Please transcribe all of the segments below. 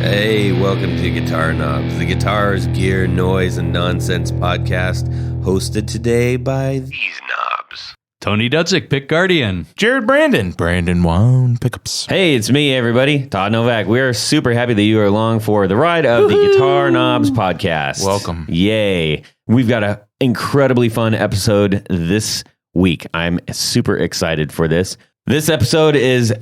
Hey, welcome to Guitar Knobs, the guitars, gear, noise, and nonsense podcast, hosted today by these knobs. Tony Dudzik, Pick Guardian. Jared Brandon Wound Pickups. Hey, it's me, everybody, Todd Novak. We are super happy that you are along for the ride of the Guitar Knobs podcast. Welcome. Yay. We've got an incredibly fun episode this week. I'm super excited for this. This episode is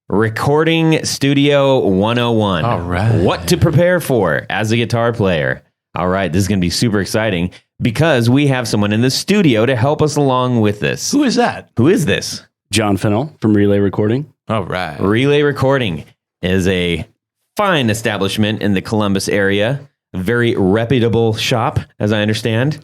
Recording Studio 101. All right. What to prepare for as a guitar player. All right, this is going to be super exciting because we have someone in the studio to help us along with this. Who is that? Who is this? Jon Fintel from Relay Recording. All right. Relay Recording is a fine establishment in the Columbus area. A very reputable shop, as I understand.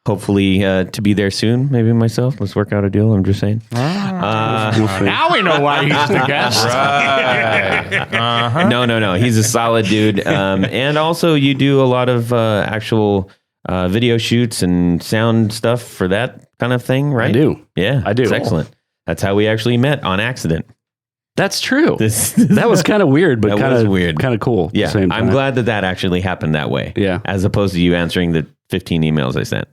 Hopefully to be there soon. Maybe myself. Let's work out a deal. I'm just saying. Now we know why he's the guest. Right. No. He's a solid dude. And also you do a lot of actual video shoots and sound stuff for that kind of thing, right? I do. Yeah, I do. It's excellent. That's how we actually met on accident. That's true. This That was kind of weird, but That kind was of weird. kind of cool. at the Yeah, same I'm time. glad that actually happened that way. Yeah. As opposed to you answering the 15 emails I sent.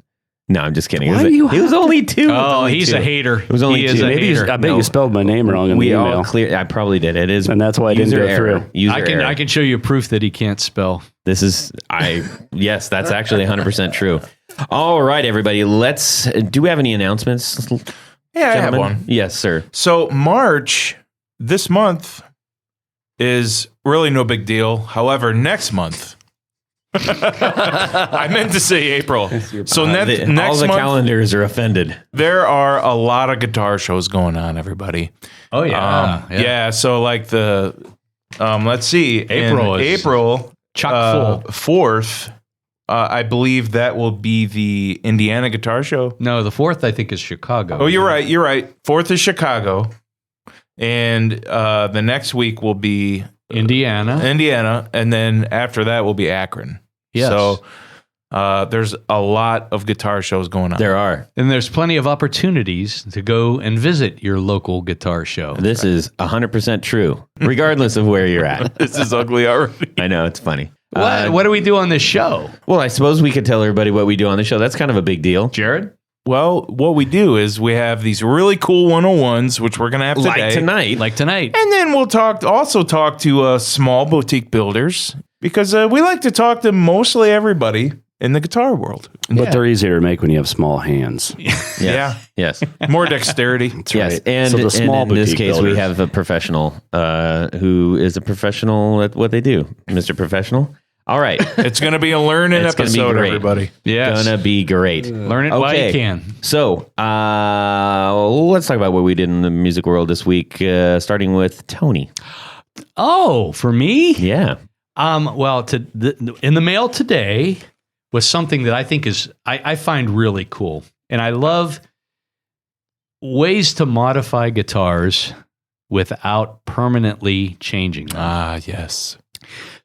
No, I'm just kidding. Why do you It was have only two. Oh, he's a hater. It was only he two. is a Maybe hater. I bet you spelled my name wrong in We the all email. clear. I probably did. It is, And that's why I didn't user go error. through. User I error. can show you proof that he can't spell. This is yes, that's actually 100% true. All right, everybody. Do we have any announcements? Yeah, I have gentlemen? one. Yes, sir. So March, this month, is really no big deal. However, next month, I meant to say April. So all next the month, calendars are offended. there are a lot of guitar shows going on, everybody. Oh, yeah. Yeah, so like the, let's see. April in is April chock full. 4th, I believe that will be the Indiana Guitar Show. No, the 4th, I think, is Chicago. Oh, you're right. 4th is Chicago. And the next week will be Indiana. and then after that will be Akron. Yes. So there's a lot of guitar shows going on. There are. And there's plenty of opportunities to go and visit your local guitar show. This is 100% true, regardless of where you're at. This is ugly already. I know, it's funny. What do we do on this show? Well, I suppose we could tell everybody what we do on the show. That's kind of a big deal. Jared? Well, what we do is we have these really cool 101s, which we're going to have today. Like tonight. Like tonight. And then we'll also talk to small boutique builders because we like to talk to mostly everybody in the guitar world. But they're easier to make when you have small hands. Yeah. Yes. More dexterity. Yes, right. and, So the small and in this boutique case, we builders. have a professional who is a professional at what they do. Mr. Professional. All right. It's going to be a learning It's gonna be episode, great. everybody. Yes. Gonna be great. Learn it while you can. So, let's talk about what we did in the music world this week, starting with Tony. Oh, for me? Yeah. Well, in the mail today was something that I think I find really cool. And I love ways to modify guitars without permanently changing them. Ah, yes.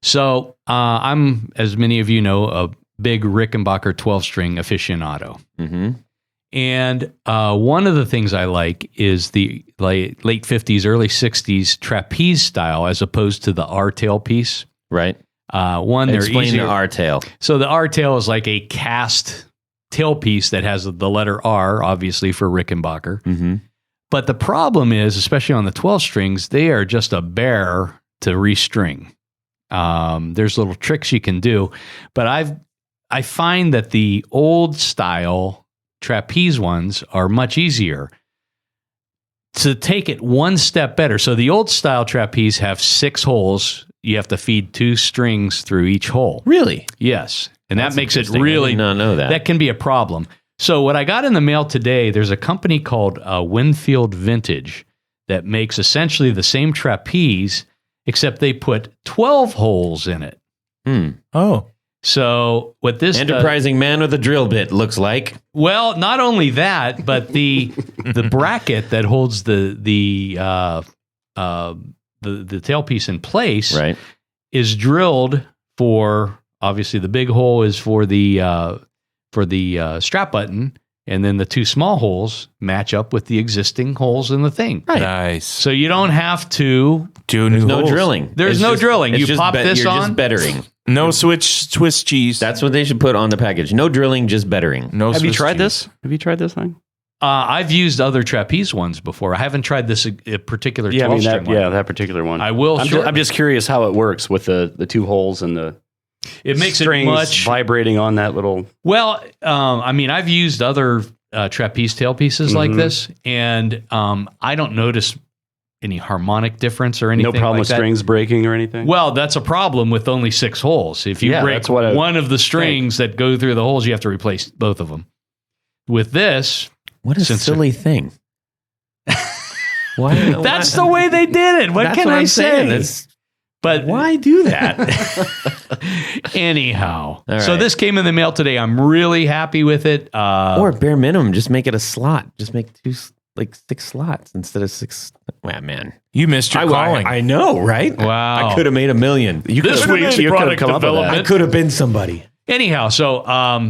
So I'm, as many of you know, a big Rickenbacker 12-string aficionado. Mm-hmm. And one of the things I like is the late 50s, early 60s trapeze style as opposed to the R-tail piece. Right. They're Explain easier. the R-tail. So the R-tail is like a cast tailpiece that has the letter R, obviously, for Rickenbacker. Mm-hmm. But the problem is, especially on the 12 strings, they are just a bear to restring. There's little tricks you can do, but I find that the old style trapeze ones are much easier to take it one step better. So the old style trapeze have 6 holes. You have to feed 2 strings through each hole. Really? Yes. And That's that makes it interesting. I really, did not know that. that can be a problem. So what I got in the mail today, there's a company called Winfield Vintage that makes essentially the same trapeze, except they put 12 holes in it. Oh. So what this Enterprising man with a drill bit looks like. well, not only that, but the bracket that holds the tailpiece in place Right. is drilled for, obviously the big hole is for the strap button, And then the 2 small holes match up with the existing holes in the thing. Nice. So you don't have to Do new No holes. drilling. There's It's no just- drilling. it's You just pop this you're on. just bettering. No Swiss cheese. That's what they should put on the package. No drilling, just bettering. no. Have you Swiss tried cheese. this? Have you tried this thing? I've used other trapeze ones before. I haven't tried this particular 12 string one. that particular one. I will. I'm just curious how it works with the 2 holes and the it makes strings it much vibrating on that little. well. I mean, I've used other trapeze tailpieces like this, and I don't notice any harmonic difference or anything. No problem like with that. strings breaking or anything. Well, that's a problem with only 6 holes. If you Yeah, break that's what I one of the strings that go through the holes, you have to replace both of them. With this, What a Since silly thing. Why? that's the way they did it. What That's can what I I'm say? saying. That's- But Why do that? anyhow, All so right. this came in the mail today. I'm really happy with it. Or bare minimum, just make it a slot. Just make 6 slots instead of 6. Wow, man. You missed your calling. I know, right? Wow. I could have made $1 million. you this could've- week's you could've product come up with that. development. I could have been somebody. Anyhow, so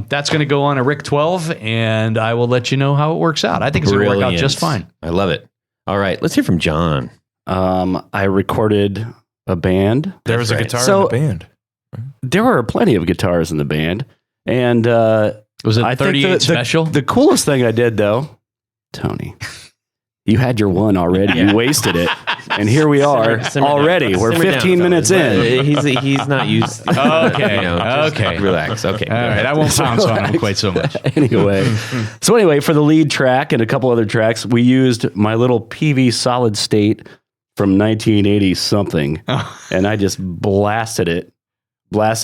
that's going to go on a RIC 12, and I will let you know how it works out. I think it's going to work out Brilliant. just fine. I love it. All right, let's hear from John. I recorded a band. there was a right. guitar So- in the band. There were plenty of guitars in the band, and Was it I think 38 special? The coolest thing I did, though, Tony, you had your one already. Yeah. You wasted it, and here we are Simmer down. already. We're Simmer down, 15 minutes fellas. in. He's not used. Okay, just okay. relax. Okay, All right, I won't pounce on him quite so much. Anyway, for the lead track and a couple other tracks, we used my little PV solid state from 1980 something, and I just blasted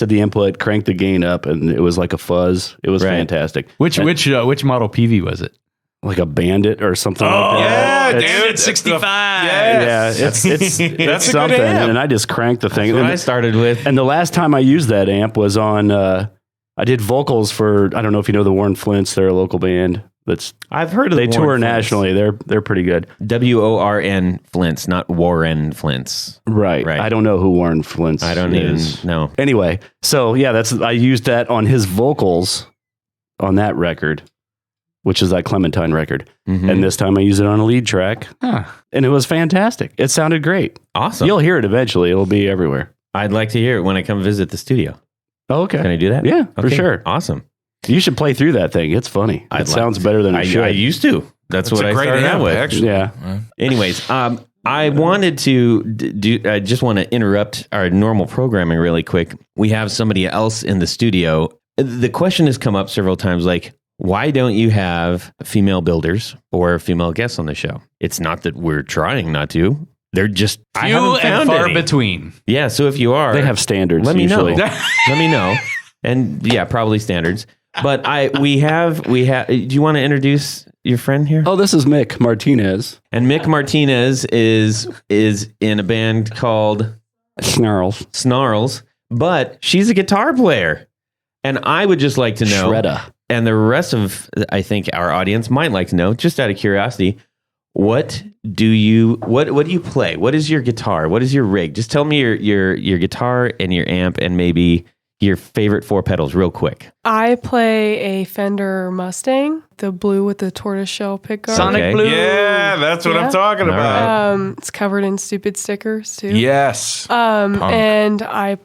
the input, cranked the gain up, and it was like a fuzz. It was Right. fantastic. Which model PV was it? Like a Bandit or something like Yeah, that. dude. Damn it, It's 65. Yeah, it's That's a good something, amp. and I just cranked the thing. That's what I And, started with. and the last time I used that amp was on. I did vocals for. I don't know if you know the Warren Flints. They're a local band. I've heard of They the tour Warren Flints. nationally. They're pretty good. WORN Flints, not Warren Flints. Right. Right. I don't know who Warren Flint's I don't is. even know. Anyway, so yeah, I used that on his vocals on that record, which is that Clementine record. Mhm. And this time I used it on a lead track, Huh. and it was fantastic. It sounded great. Awesome. You'll hear it eventually. It'll be everywhere. I'd like to hear it when I come visit the studio. Oh, Can okay. I do that? Yeah, for Okay, sure. Awesome. You should play through that thing. It's funny. I'd It like sounds better than it should. I used to. That's what a I great started out amp, with. actually. Yeah. Anyways, I wanted to do. I just want to interrupt our normal programming really quick. We have somebody else in the studio. The question has come up several times, like, why don't you have female builders or female guests on the show? It's not that we're trying not to. They're just I Few haven't and found far any. between. Yeah, so if you are, They have standards. let me usually. know. Let me know. And yeah, probably standards. But we have. Do you want to introduce your friend here? Oh, this is Mick Martinez. And Mick Martinez is in a band called Snarls. Snarls, but she's a guitar player. And I would just like to know, Shredda. and the rest of, I think, our audience might like to know, just out of curiosity, what do you play? What is your guitar? What is your rig? Just tell me your guitar and your amp and maybe your favorite 4 pedals real quick. I play a Fender Mustang, the blue with the tortoiseshell pickguard. Sonic Okay. Blue. Yeah, that's what I'm Yeah. talking All about. It's covered in stupid stickers too. Yes. Punk. And I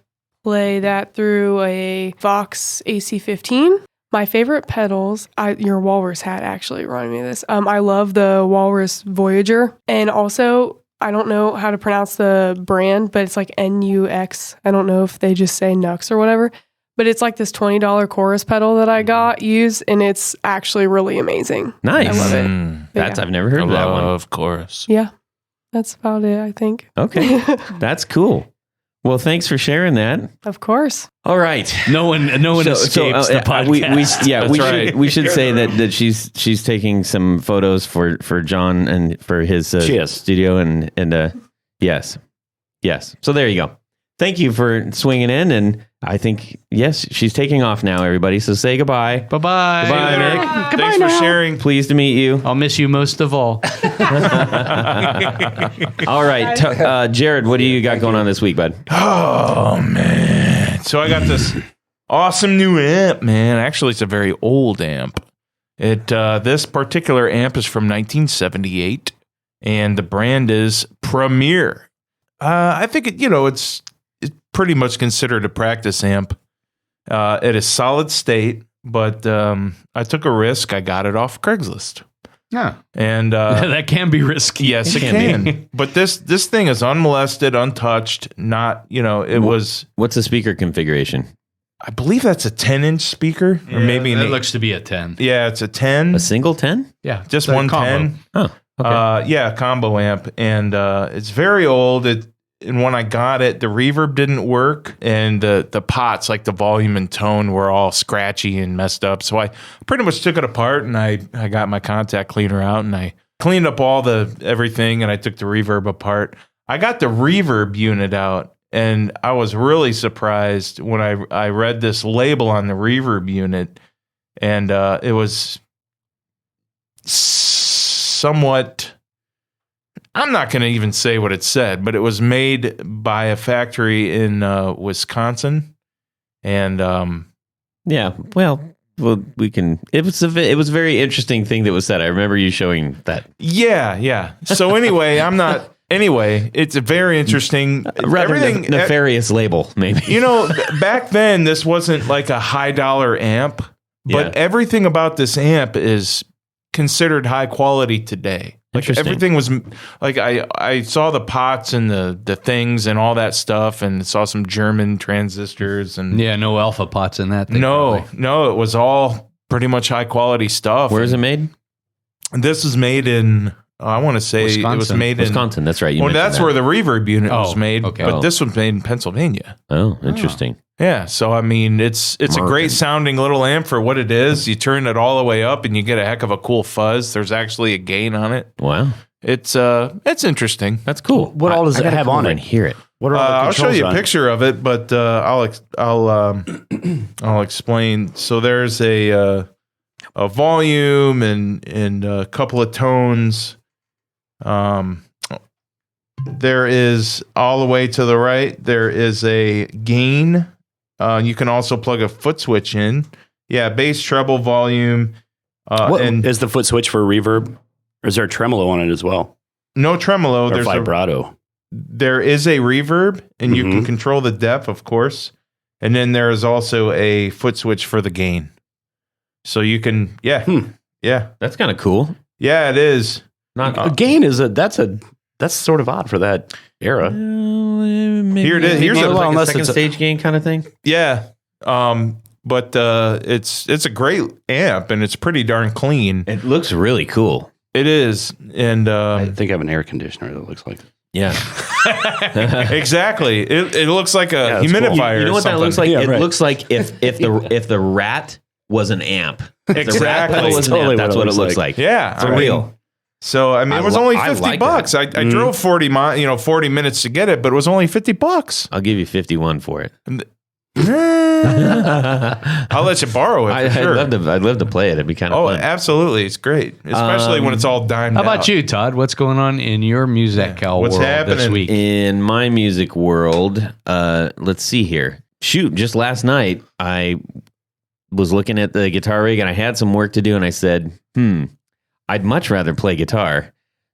play that through a Vox AC-15. My favorite pedals, your Walrus hat actually reminded me of this. I love the Walrus Voyager, and also I don't know how to pronounce the brand, but it's like NUX. I don't know if they just say Nux or whatever, but it's like this $20 chorus pedal that I got used, and it's actually really amazing. Nice. I love it. But That's yeah. I've never heard of that one. Of course. Yeah, that's about it, I think. Okay, that's cool. Well, thanks for sharing that. Of course. All right. No one escapes the podcast. We should say that she's taking some photos for John and for his She is. studio and yes. So there you go. Thank you for swinging in, and I think yes, she's taking off now. Everybody, so say goodbye. Bye-bye. Goodbye, Mick. Goodbye Thanks for now. sharing. Pleased to meet you. I'll miss you most of all. All right, Jared, what do you got going on this week, bud? Oh, man. So I got this awesome new amp, man. Actually, it's a very old amp. This particular amp is from 1978, and the brand is Premier. I think it's pretty much considered a practice amp. It is solid state, but I took a risk. I got it off Craigslist. Yeah. And that can be risky. yes, it can. But this thing is unmolested, untouched. Not it was. What's the speaker configuration? I believe that's a 10-inch speaker, or maybe that looks to be a 10. Yeah, it's a 10. A single 10? Yeah. Just it's a one combo. 10. Oh, okay. Yeah, combo amp, and it's very old. And when I got it, the reverb didn't work, and the pots, like the volume and tone, were all scratchy and messed up. So I pretty much took it apart, and I got my contact cleaner out, and I cleaned up all the everything, and I took the reverb apart. I got the reverb unit out, and I was really surprised when I read this label on the reverb unit, and it was somewhat. I'm not going to even say what it said, but it was made by a factory in Wisconsin, and Yeah. Well, we can. It was a very interesting thing that was said. I remember you showing that. yeah. So anyway, Anyway, it's a very interesting. Rather nefarious label, maybe. Back then this wasn't like a high dollar amp, but everything about this amp is considered high quality today. Like Interesting. everything was like I saw the pots and the things and all that stuff, and saw some German transistors and Yeah, no alpha pots in that thing. no, probably. it was all pretty much high quality stuff. Where is it made? This is made in. I want to say it was Wisconsin. made in Wisconsin. That's right. You Well, mentioned that's that. where the reverb unit was Oh, made, okay. but this was made in Pennsylvania. Oh, interesting. Yeah, so I mean, it's a American. great sounding little amp for what it is. You turn it all the way up, and you get a heck of a cool fuzz. There's actually a gain on it. Wow, It's interesting. that's cool. What all does I it gotta have come on over it? and hear it. What are all the I'll show controls you a on it? picture of it, but I'll explain. So there's a volume and a couple of tones. There is all the way to the right. There is a gain. You can also plug a foot switch in. Yeah, bass, treble, volume, What and is the foot switch for reverb? Or is there a tremolo on it as well? no tremolo. Or vibrato? There is a reverb, and you can Mhm. control the depth, of course. And then there is also a foot switch for the gain. So you can, yeah, That's kind of cool. yeah, it is. Not A gain is that's sort of odd for that era. Here it is. Here's Maybe a- like a unless second it's a- stage gain kind of thing. Yeah. But it's a great amp, and it's pretty darn clean. It looks really cool. It is, and I think I have an air conditioner that looks like. Yeah. exactly. It looks like a Yeah, that's cool. humidifier. You know or what that looks something. like? Yeah, It right. looks like if the rat was an amp. If the rat Exactly. pedal was an Totally amp, that's what what it it looks looks like. Yeah, For I mean, real. So I mean, it was only I 50 like bucks. I drove 40 minutes to get it, but it was only $50. I'll give you 51 for it. I'll let you borrow it for sure. I'd love to play it. It'd be kind of Oh, fun. absolutely. It's great. Especially when it's all dimed How out. about you, Todd? What's going on in your musical What's world this happening? week? In my music world, let's see here. Shoot, just last night I was looking at the guitar rig and I had some work to do, and I said, I'd much rather play guitar.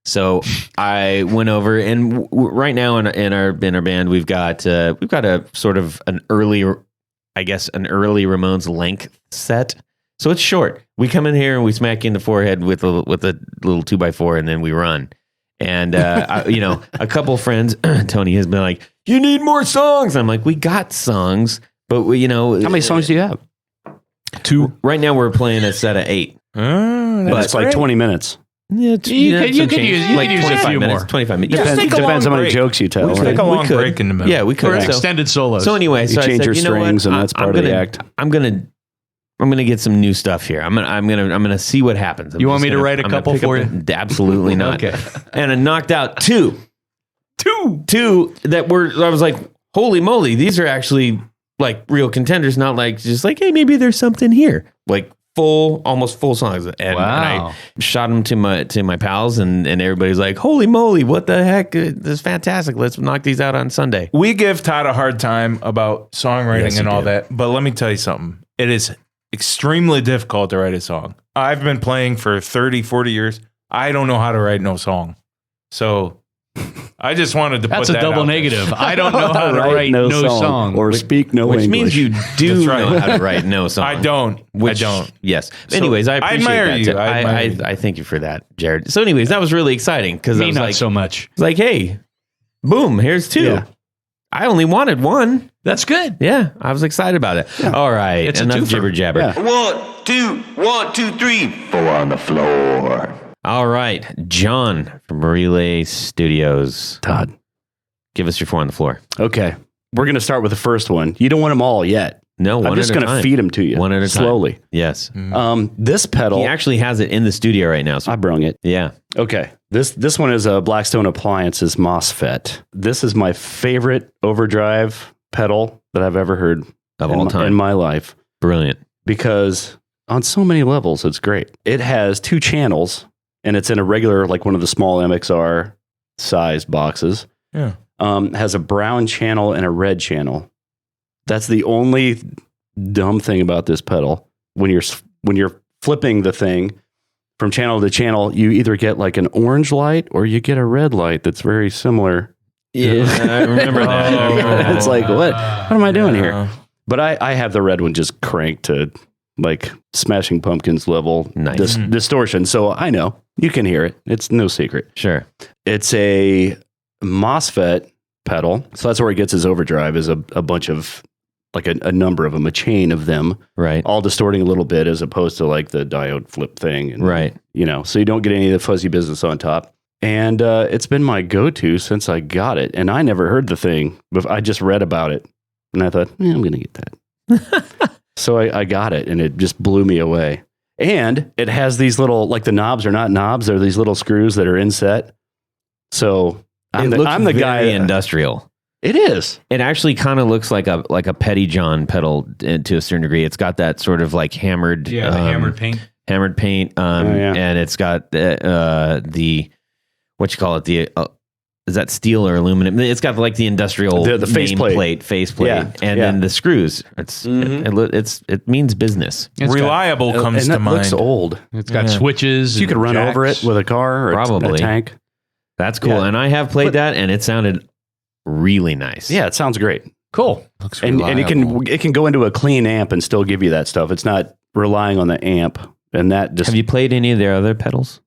So I went over, and right now in our band we've got a sort of an early Ramones length set. So it's short. We come in here and we smack you in the forehead with a little 2x4, and then we run. And a couple friends, Tony has been like, "You need more songs." I'm like, "We got songs, but How many songs do you have? 2. Right now we're playing a set of 8. That's It's like great. 20 minutes. Yeah, you could use a 25 few minutes, more. 25 minutes. Just take a Depends long how many break. jokes you tell. We'll right? take a long could. break in the middle. Yeah, we For could. So, extended solos. so anyway, You so I change said, your you know strings, what? and that's part of the act. I'm gonna get some new stuff here. I'm gonna see what happens. You want me to write a couple for you? Absolutely not. Okay. And I knocked out two that were. I was like, holy moly, these are actually like real contenders, not like just like, hey, maybe there's something here. Like almost full songs. And Wow. I shot them to my pals, and everybody's like, holy moly, what the heck? This is fantastic. Let's knock these out on Sunday. We give Todd a hard time about songwriting Yes, and you all do. that, but let me tell you something. It is extremely difficult to write a song. I've been playing for 30, 40 years. I don't know how to write no song. So I just wanted to put That's a that double out there. negative. I don't know how to write no song. or speak no Which English. means you do That's right. know how to write no song. I don't. Which, I don't. Yes. So, Anyways, I I appreciate admire that. you. Too. I admire you. I thank you for that, Jared. So anyways, that was really exciting because I Me was not like, so much. like, hey, boom, here's 2. Yeah. I only wanted 1. That's good. Yeah, I was excited about it. All right, It's a enough twofer. jibber jabber. Yeah. 1, 2, 1, 2, 3. 4 on the floor. All right, John from Relay Studios, Todd. give us your 4 on the floor. Okay. We're going to start with the first one. You don't want them all yet. No, I'm just going to feed them to you. One at a time. slowly. Yes, This pedal, he actually has it in the studio right now. So I brung it. yeah, Okay. This one is a Blackstone Appliances MOSFET. This is my favorite overdrive pedal that I've ever heard of all time, in my life, brilliant. because on so many levels, it's great. It has 2 channels, and it's in a regular, like one of the small MXR sized boxes. Yeah. Has a brown channel and a red channel. That's the only dumb thing about this pedal. When you're flipping the thing from channel to channel, you either get like an orange light or you get a red light that's very similar. Yeah, I remember that. I remember that. It's like, what am I doing here? But I have the red one just cranked to like Smashing Pumpkins level Nice. distortion. So I know you can hear it. It's no secret. Sure. It's a MOSFET pedal. So that's where it gets his overdrive, is a bunch of, like a number of them, a chain of them, Right. all distorting a little bit, as opposed to like the diode flip thing. And, Right. you know, so you don't get any of the fuzzy business on top. And it's been my go-to since I got it. And I never heard the thing, but I just read about it. And I thought, I'm going to get that. So I got it, and it just blew me away. And it has these little, like the knobs are not knobs, they're these little screws that are inset. So I'm the very guy. industrial. It is. It actually kind of looks like a Petty John pedal to a certain degree. It's got that sort of like hammered, Yeah, the hammered paint. hammered paint, yeah. and it's got the what you call it, the is that steel or aluminum? It's got like the industrial The faceplate. faceplate, Yeah, and yeah. then the screws. It means business. It's got- Reliable comes and to that mind. looks old. It's got Yeah. switches. So you could and run over it jacks. with a car or Probably. a tank. That's cool, Yeah. and I have played that, and it sounded really nice. Yeah, it sounds great. Cool. Looks And reliable. it can go into a clean amp and still give you that stuff. It's not relying on the amp. And that just Have you played any of their other pedals?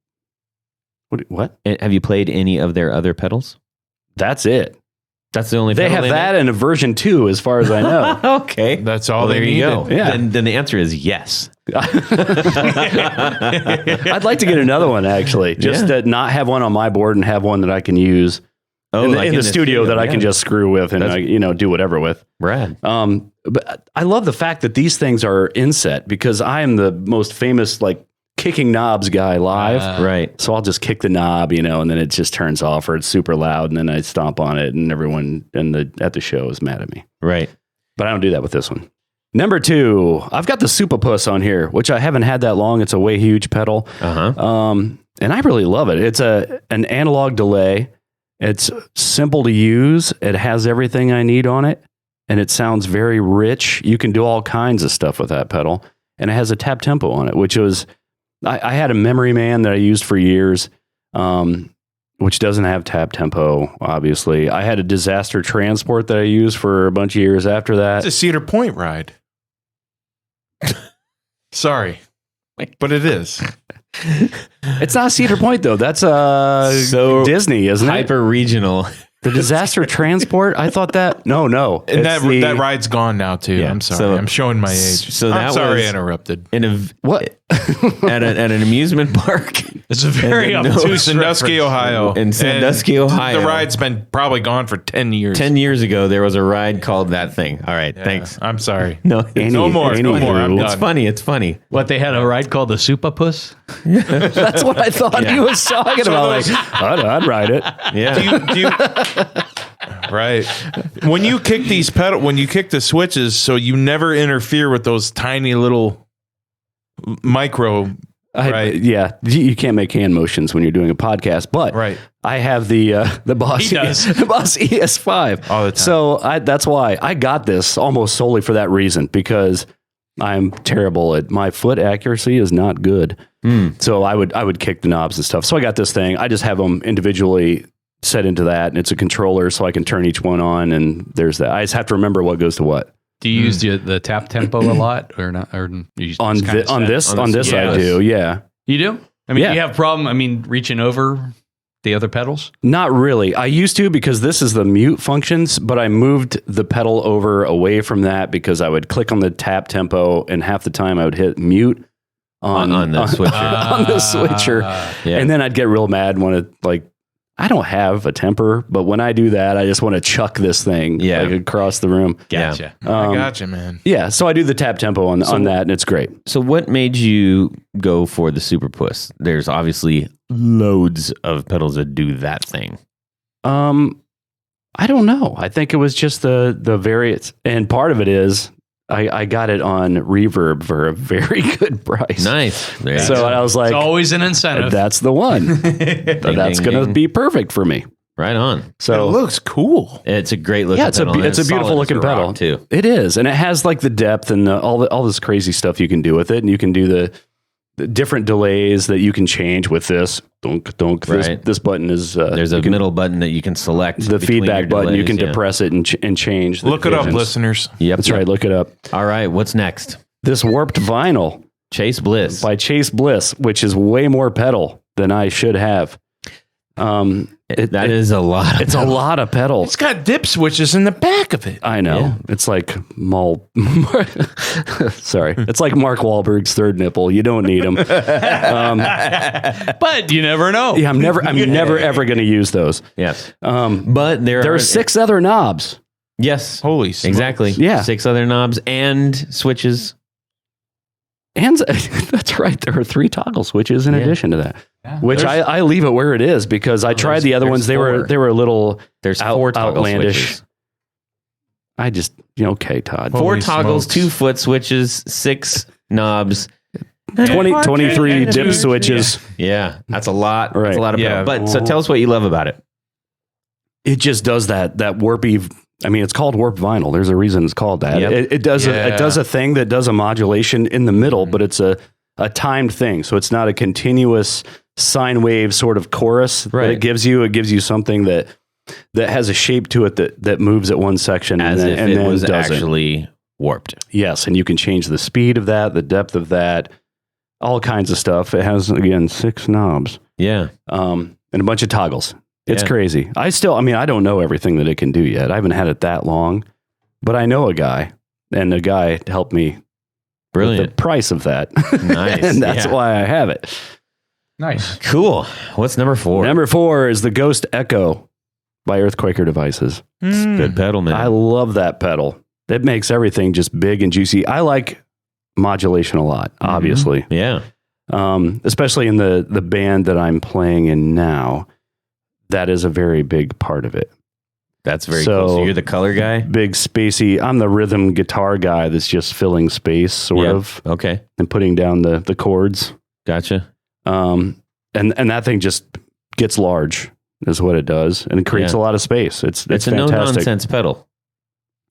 what? Have you played any of their other pedals? That's it. That's the only They pedal have that in a version 2, as far as I know. Okay. That's all Well, they there you needed. go. Yeah. Then the answer is yes. I'd like to get another one, actually. Just to not have one on my board and have one that I can use Like in the studio that I can yeah. just screw with and do whatever with. Brad. But I love the fact that these things are inset, because I am the most famous like kicking knobs guy live. Right. So I'll just kick the knob, and then it just turns off, or it's super loud, and then I stomp on it, and everyone at the show is mad at me. Right. But I don't do that with this one. Number 2, I've got the Superpuss on here, which I haven't had that long. It's a way huge pedal. Uh-huh. And I really love it. It's an analog delay. It's simple to use. It has everything I need on it, and it sounds very rich. You can do all kinds of stuff with that pedal, and it has a tap tempo on it, which was, I had a Memory Man that I used for years, which doesn't have tap tempo, obviously. I had a Disaster Transport that I used for a bunch of years after that. It's a Cedar Point ride. Sorry, but it is. It's not Cedar Point, though. That's So Disney, isn't it? Hyper regional. The Disaster Transport? I thought that. No. And It's the- that ride's gone now too. Yeah, I'm sorry. so- I'm showing my age. so I'm that sorry was- I interrupted. In a What? at an amusement park It's a very And then obtuse Sandusky, reference. Ohio. in Sandusky, Ohio. The ride's been probably gone for 10 years. 10 years ago, there was a ride called that thing. All right, Yeah, thanks. I'm sorry. No, No more. No more. I'm Anywho. it's done. funny. It's funny. What, they had a ride called the Superpuss? That's what I thought he was talking about. Like, I'd ride it. Yeah. Do you right. When you kick when you kick the switches, so you never interfere with those tiny little micro. Right. Yeah. You can't make hand motions when you're doing a podcast, but Right. I have the Boss, He does. the Boss ES5 All the time. So that's why I got this almost solely for that reason, because I'm terrible at my foot accuracy is not good. So I would kick the knobs and stuff. So I got this thing. I just have them individually set into that, and it's a controller, so I can turn each one on. And there's that. I just have to remember what goes to what. Do you use the tap tempo a lot or not? Or you just On kinda this set? I do. Yeah. You do? I mean, Yeah. do you have a problem? I mean, reaching over the other pedals? Not really. I used to because this is the mute functions, but I moved the pedal over away from that because I would click on the tap tempo, and half the time I would hit mute on the switcher. on the switcher. Yeah. And then I'd get real mad when it like, I don't have a temper, but when I do that, I just want to chuck this thing like across the room. Gotcha. I gotcha, man. Yeah. So I do the tap tempo on that, and it's great. So what made you go for the Super Puss? There's obviously loads of pedals that do that thing. I don't know. I think it was just the variants, and part of it is I got it on Reverb for a very good price. Nice. There you So go. I was like, It's always an incentive. that's the one. That's ding, going to ding. be perfect for me. Right on. It So looks cool. It's a great looking yeah, it's pedal. and it's a solid beautiful as looking rock, pedal too. It is, and it has like the depth and all this crazy stuff you can do with it, and you can do the different delays that you can change with this. Dunk, dunk. Right. This button is There's a middle button that you can select. the between feedback your button. You delays, can yeah. depress it and change. The Look it up, divisions. listeners. Yep. That's right. Look it up. All right. What's next? This warped vinyl Chase Bliss. by Chase Bliss, which is way more pedal than I should have. That is a lot. It's a lot of pedals. It's got dip switches in the back of it. I know. Yeah. It's like sorry. It's like Mark Wahlberg's third nipple. You don't need them. but you never know. Yeah, I'm never ever going to use those. Yes. Um, But there there are are 6 other knobs. Yes. Holy smokes. Exactly. Yeah. 6 other knobs and switches. And that's right. There are 3 toggle switches in Yeah. addition to that. Yeah. Which I leave it where it is because I tried the other ones. They were a little There's 4 toggle outlandish. switches. I just okay, Todd. 4 Holy toggles, smokes. 2 foot switches, 6 knobs. 23 dip switches. Yeah, that's a lot. That's Right. a lot of Yeah. pedal. But so tell us what you love about it. It just does that warpy. I mean, it's called warped vinyl. There's a reason it's called that. Yep. It does Yeah. it does a thing that does a modulation in the middle, but it's a timed thing. So it's not a continuous sine wave sort of chorus that Right. it gives you. It gives you something that has a shape to it that moves at one section As and if then, it and then was doesn't. actually warped. Yes, and you can change the speed of that, the depth of that, all kinds of stuff. It has again 6 knobs, Yeah. and a bunch of toggles. It's Yeah. crazy. I don't know everything that it can do yet. I haven't had it that long, but I know a guy, and a guy helped me with Brilliant. the price of that. Nice. And that's Yeah. why I have it. Nice. Cool. What's number 4? Number 4 is the Ghost Echo by Earthquaker Devices. Good pedal, man. I love that pedal. It makes everything just big and juicy. I like modulation a lot, obviously. Yeah. Especially in the band that I'm playing in now. That is a very big part of it. That's very So- cool. So you're the color guy? Big spacey. I'm the rhythm guitar guy that's just filling space, sort Yeah. of, Okay. and putting down the chords. Gotcha. And that thing just gets large, is what it does, and it creates Yeah. a lot of space. It's It's a fantastic. no-nonsense pedal.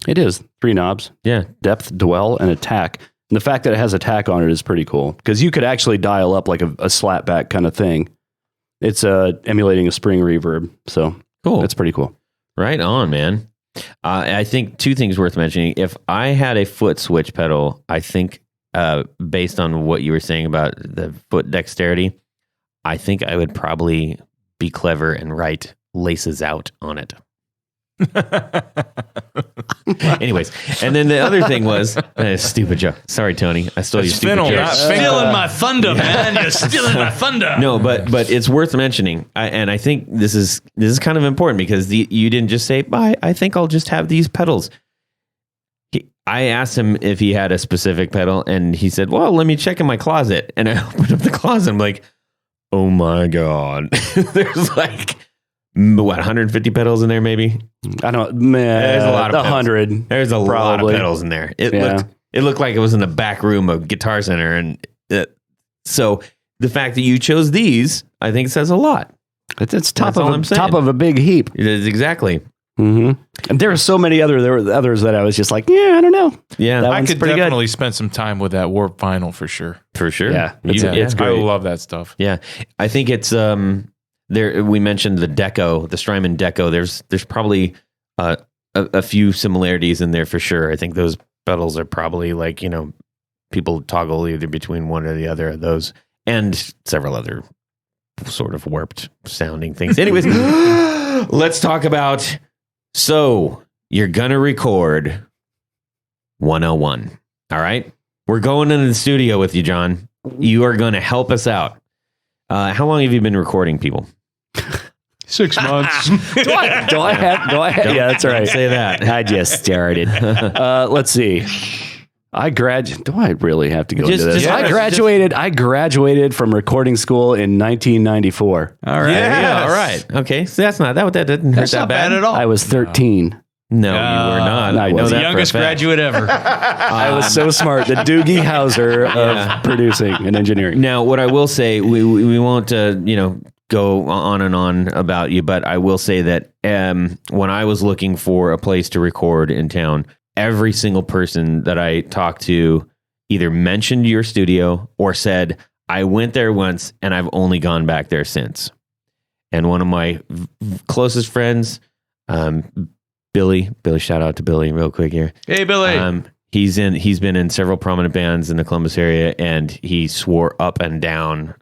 It is 3 knobs: Yeah. depth, dwell, and attack. And the fact that it has attack on it is pretty cool because you could actually dial up like a slap back kind of thing. It's emulating a spring reverb, so Cool. it's pretty cool. Right on, man. I think 2 things worth mentioning. If I had a foot switch pedal, I think based on what you were saying about the foot dexterity, I think I would probably be clever and write laces out on it. Anyways, and then the other thing was stupid joke. Sorry, Tony. I stole your It's stupid Fintel, joke. not Finkel. Stealing my thunder, man. You're stealing my thunder. No, but it's worth mentioning, and I think this is kind of important because you didn't just say, I think I'll just have these pedals. I asked him if he had a specific pedal, and he said, well, let me check in my closet. And I opened up the closet. I'm like, oh my God. There's like, 150 pedals in there, maybe? I don't. Man, There's a lot of pedals. 100. There's a lot Probably. of pedals in there. It Yeah. looked like it was in the back room of Guitar Center. And so the fact that you chose these, I think says a lot. It's top That's all I'm saying. of a big heap. It is exactly. And there were so many there were others that I was just like, yeah, I don't know. Yeah. That I one's could pretty definitely spend some time with that Warp vinyl for sure. For sure. Yeah, It's I great. love that stuff. Yeah. I think it's there. We mentioned the Deco, the Strymon Deco. There's probably a few similarities in there for sure. I think those pedals are probably like, people toggle either between one or the other of those and several other sort of warped sounding things. Anyways, let's talk about, so you're going to record 101. All right. We're going into the studio with you, John. You are going to help us out. How long have you been recording people? 6 months. Do I have? Yeah, that's right. Say that. I just started. Let's see. Do I really have to go into this? I graduated from recording school in 1994. All right. Yes. Yeah, all right. Okay. So that didn't hurt That's that not bad bad at all. I was 13. No, you were not. I I know wasn't. that The youngest for a fact. graduate ever. I was so smart. The Doogie Howser of producing and engineering. Now, what I will say, we won't, go on and on about you, but I will say that when I was looking for a place to record in town, every single person that I talked to either mentioned your studio or said, I went there once and I've only gone back there since. And one of my closest friends, Billy, shout out to Billy real quick here. Hey, Billy. He's been in several prominent bands in the Columbus area, and he swore up and down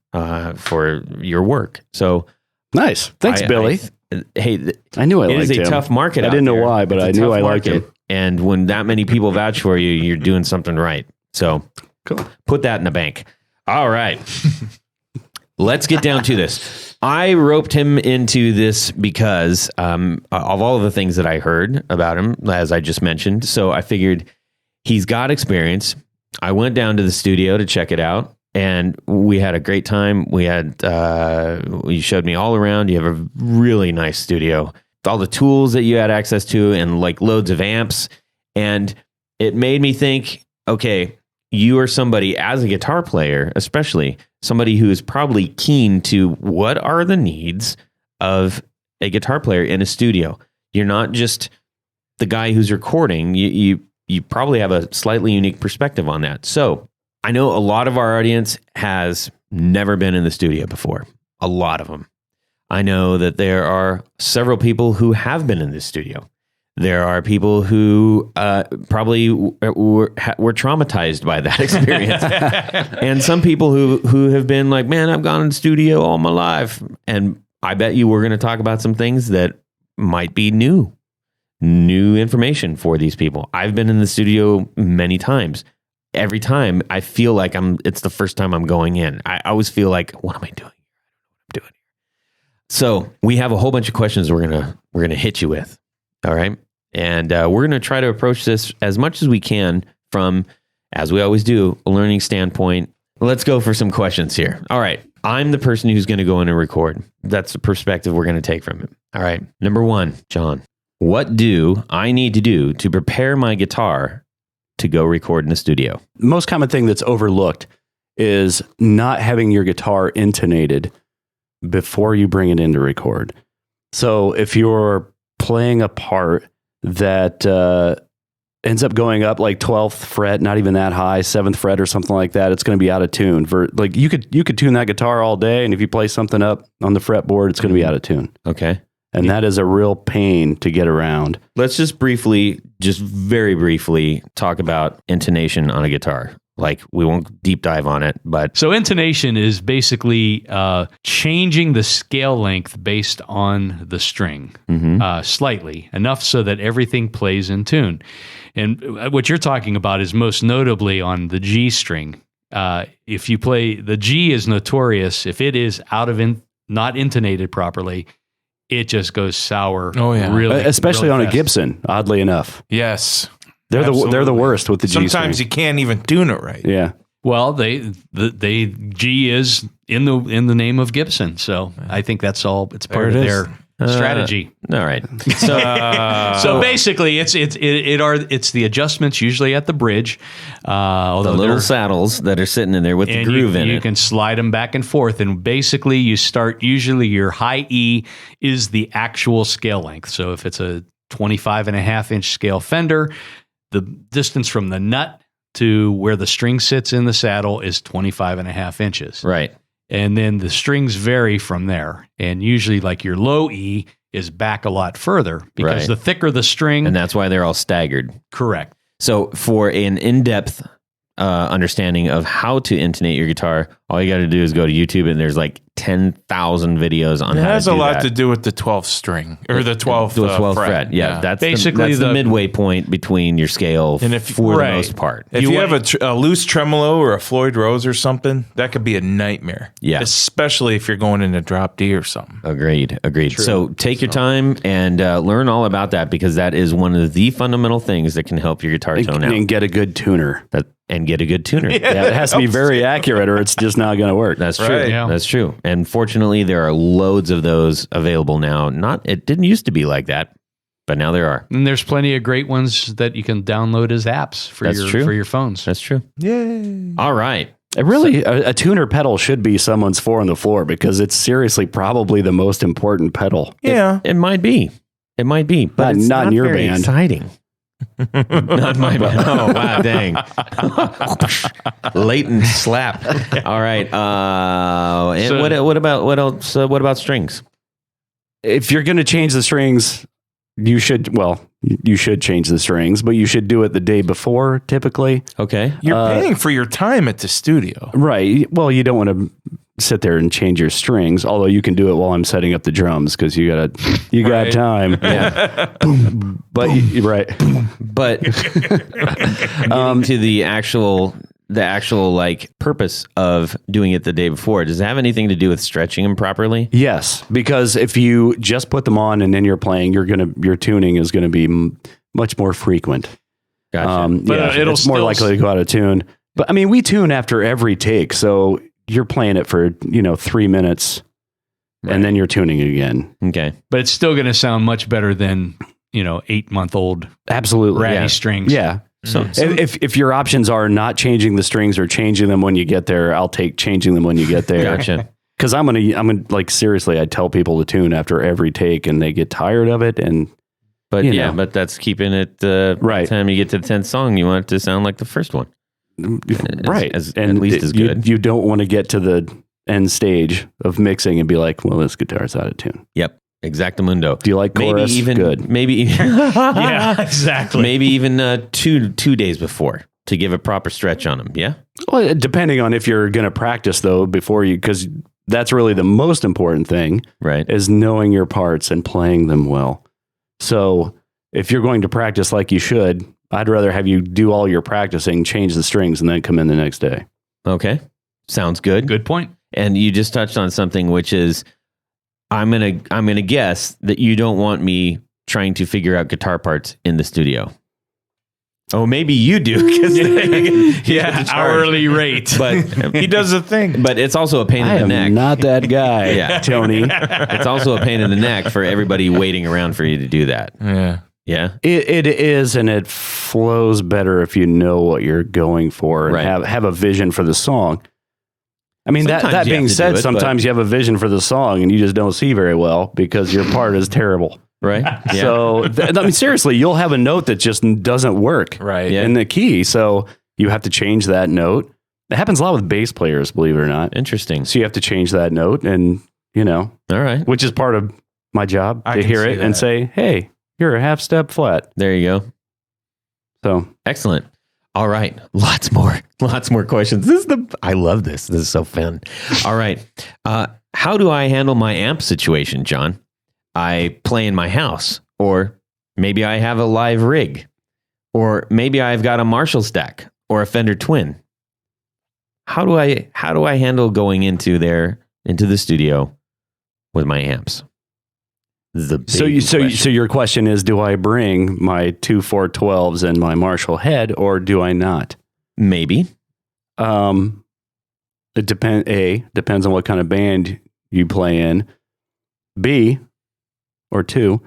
for your work. So Nice. Thanks, Billy. I knew I it liked is a him. tough market. I out didn't know there. why, but It's a I knew tough I liked market. him. And when that many people vouch for you, you're doing something right. So Cool. put that in the bank. All right. Let's get down to this. I roped him into this because of all of the things that I heard about him, as I just mentioned. So I figured he's got experience. I went down to the studio to check it out, and we had a great time. You showed me all around. You have a really nice studio. All the tools that you had access to and like loads of amps. And it made me think, okay, you are somebody as a guitar player, especially somebody who is probably keen to what are the needs of a guitar player in a studio. You're not just the guy who's recording. You probably have a slightly unique perspective on that. So I know a lot of our audience has never been in the studio before. A lot of them. I know that there are several people who have been in this studio. There are people who probably were traumatized by that experience. And some people who have been like, man, I've gone in the studio all my life. And I bet you we're going to talk about some things that might be new information for these people. I've been in the studio many times. Every time I feel like it's the first time I'm going in. I always feel like, what am I doing? So we have a whole bunch of questions we're gonna hit you with. All right. And we're going to try to approach this as much as we can from, as we always do, a learning standpoint. Let's go for some questions here. All right. I'm the person who's going to go in and record. That's the perspective we're going to take from it. All right. Number one, John, what do I need to do to prepare my guitar to go record in the studio? Most common thing that's overlooked is not having your guitar intonated before you bring it in to record. So if you're playing a part that ends up going up like 12th fret, not even that high, 7th fret or something like that, it's going to be out of tune. Like you could tune that guitar all day, and if you play something up on the fretboard, it's going to be out of tune. Okay. And that is a real pain to get around. Let's just very briefly talk about intonation on a guitar. Like, we won't deep dive on it, but So intonation is basically changing the scale length based on the string slightly, enough so that everything plays in tune. And what you're talking about is most notably on the G string. If you play, the G is notorious. If it is not intonated properly, it just goes sour. Oh, yeah. Really, Especially really on a fast. Gibson, oddly enough. Yes. They're Absolutely. the worst with the G string. Sometimes you can't even tune it right. Yeah. Well, they G is in the name of Gibson, so I think that's all. It's part There of it is. their strategy. all right. So So basically, it's the adjustments usually at the bridge, the although little they're- saddles that are sitting in there with the and groove in you it. can slide them back and forth, and basically you start. Usually, your high E is the actual scale length. So if it's a 25.5-inch scale fender. The distance from the nut to where the string sits in the saddle is 25.5 inches. Right. And then the strings vary from there. And usually like your low E is back a lot further because Right. the thicker the string. And that's why they're all staggered. Correct. So for an in-depth understanding of how to intonate your guitar, all you got to do is go to YouTube, and there's like 10,000 videos on It how has to a do lot that. to do with the 12th string or the 12th, The 12th fret. fret. Yeah, that's Basically that's the the- midway point between your scale And if- for right. the most part. If You you want- have a loose tremolo or a Floyd Rose or something, that could be a nightmare. Yeah. Especially if you're going into drop D or something. Agreed. So take your time and learn all about that, because that is one of the fundamental things that can help your guitar tone out. And get a good tuner. And get a good tuner. Yeah, it has to be very accurate or it's just not going to work. That's true. Right. Yeah. That's true. And fortunately, there are loads of those available now. It didn't used to be like that, but now there are. And there's plenty of great ones that you can download as apps for That's true. for your phones. That's true. Yay. All right. It really, a tuner pedal should be someone's 4 on the floor because it's seriously probably the most important pedal. Yeah. It might be. It might be, but Not- it's not in your very band. Exciting. Not my band. Oh wow, dang! Latent slap. All right. And So- what about what else? What about strings? If you're going to change the strings, you should change the strings, but you should do it the day before typically. Okay. You're paying for your time at the studio. Right. Well, you don't want to sit there and change your strings, although you can do it while I'm setting up the drums because you got Right. time. Yeah. But right. But getting to the actual like purpose of doing it the day before, does it have anything to do with stretching them properly? Yes, because if you just put them on and then you're playing, your tuning is going to be much more frequent. Gotcha. But it'll it's more still likely to go out of tune. But I mean, we tune after every take, so you're playing it for 3 minutes, and then you're tuning again. Okay. but it's still going to sound much better than 8-month-old Absolutely, ratty yeah. strings. Yeah. So If your options are not changing the strings or changing them when you get there, I'll take changing them when you get there. gotcha. Because I'm gonna like seriously, I tell people to tune after every take, and they get tired of it. And But You yeah, know. but that's keeping it by Right. the time you get to the 10th song, you want it to sound like the first one. right, as- and at least as good. You don't want to get to the end stage of mixing and be like, well, this guitar's out of tune. Yep. Exactamundo. Do you like chorus? Good. Maybe Yeah, exactly. maybe even 2 days before to give a proper stretch on them. Yeah. Well, depending on if you're going to practice though before you, because that's really the most important thing Right. is knowing your parts and playing them well. So if you're going to practice like you should, I'd rather have you do all your practicing, change the strings, and then come in the next day. Okay. Sounds good. Good point. And you just touched on something, which is I'm gonna guess that you don't want me trying to figure out guitar parts in the studio. Oh, maybe you do, because hourly rate. But He does a thing. but it's also a pain I in the am neck. not that guy, Yeah. Tony. It's also a pain in the neck for everybody waiting around for you to do that. Yeah. Yeah. It is, and it flows better if you know what you're going for and Right. have a vision for the song. I mean, Sometimes that you have being to said, do it, sometimes you have a vision for the song and you just don't see very well because your part is terrible. Right. Yeah. So, I mean, seriously, you'll have a note that just doesn't work Right. Yeah. in the key. So you have to change that note. It happens a lot with bass players, believe it or not. Interesting. So you have to change that note, and All right. which is part of my job I to can hear see it and that. say, "Hey, you're a half step flat." There you go. So Excellent. All right. Lots more questions. I love this. This is so fun. All right. How do I handle my amp situation, John? I play in my house, or maybe I have a live rig, or maybe I've got a Marshall stack or a Fender Twin. How do I handle going into the studio with my amps? The big question. so your question is, do I bring my 2 412s and my Marshall head, or do I not? Maybe. It depends on what kind of band you play in. B, or 2,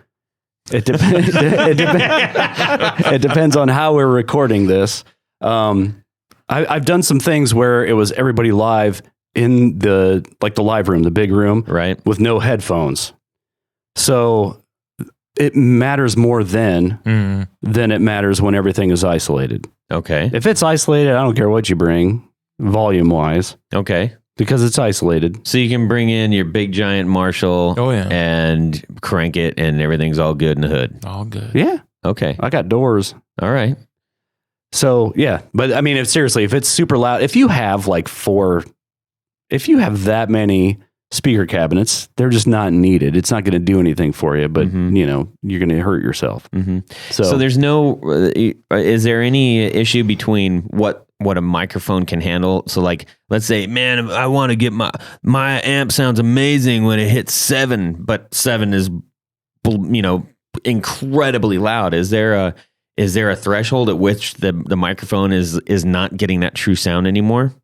it depends. It depends on how we're recording this. I've done some things where it was everybody live in the live room, the big room, Right. with no headphones. So it matters more then than it matters when everything is isolated. Okay. If it's isolated, I don't care what you bring, volume wise, Okay. because it's isolated. So you can bring in your big giant Marshall and crank it and everything's all good in the hood. All good. Yeah, Okay. I got doors. All right. So yeah, but I mean, if it's super loud, if you have that many speaker cabinets, they're just not needed. It's not going to do anything for you, but you're going to hurt yourself. So there's no, is there any issue between what a microphone can handle? So like, let's say, man, I want to get my amp sounds amazing when it hits 7, but 7 is, incredibly loud. Is there a threshold at which the microphone is not getting that true sound anymore?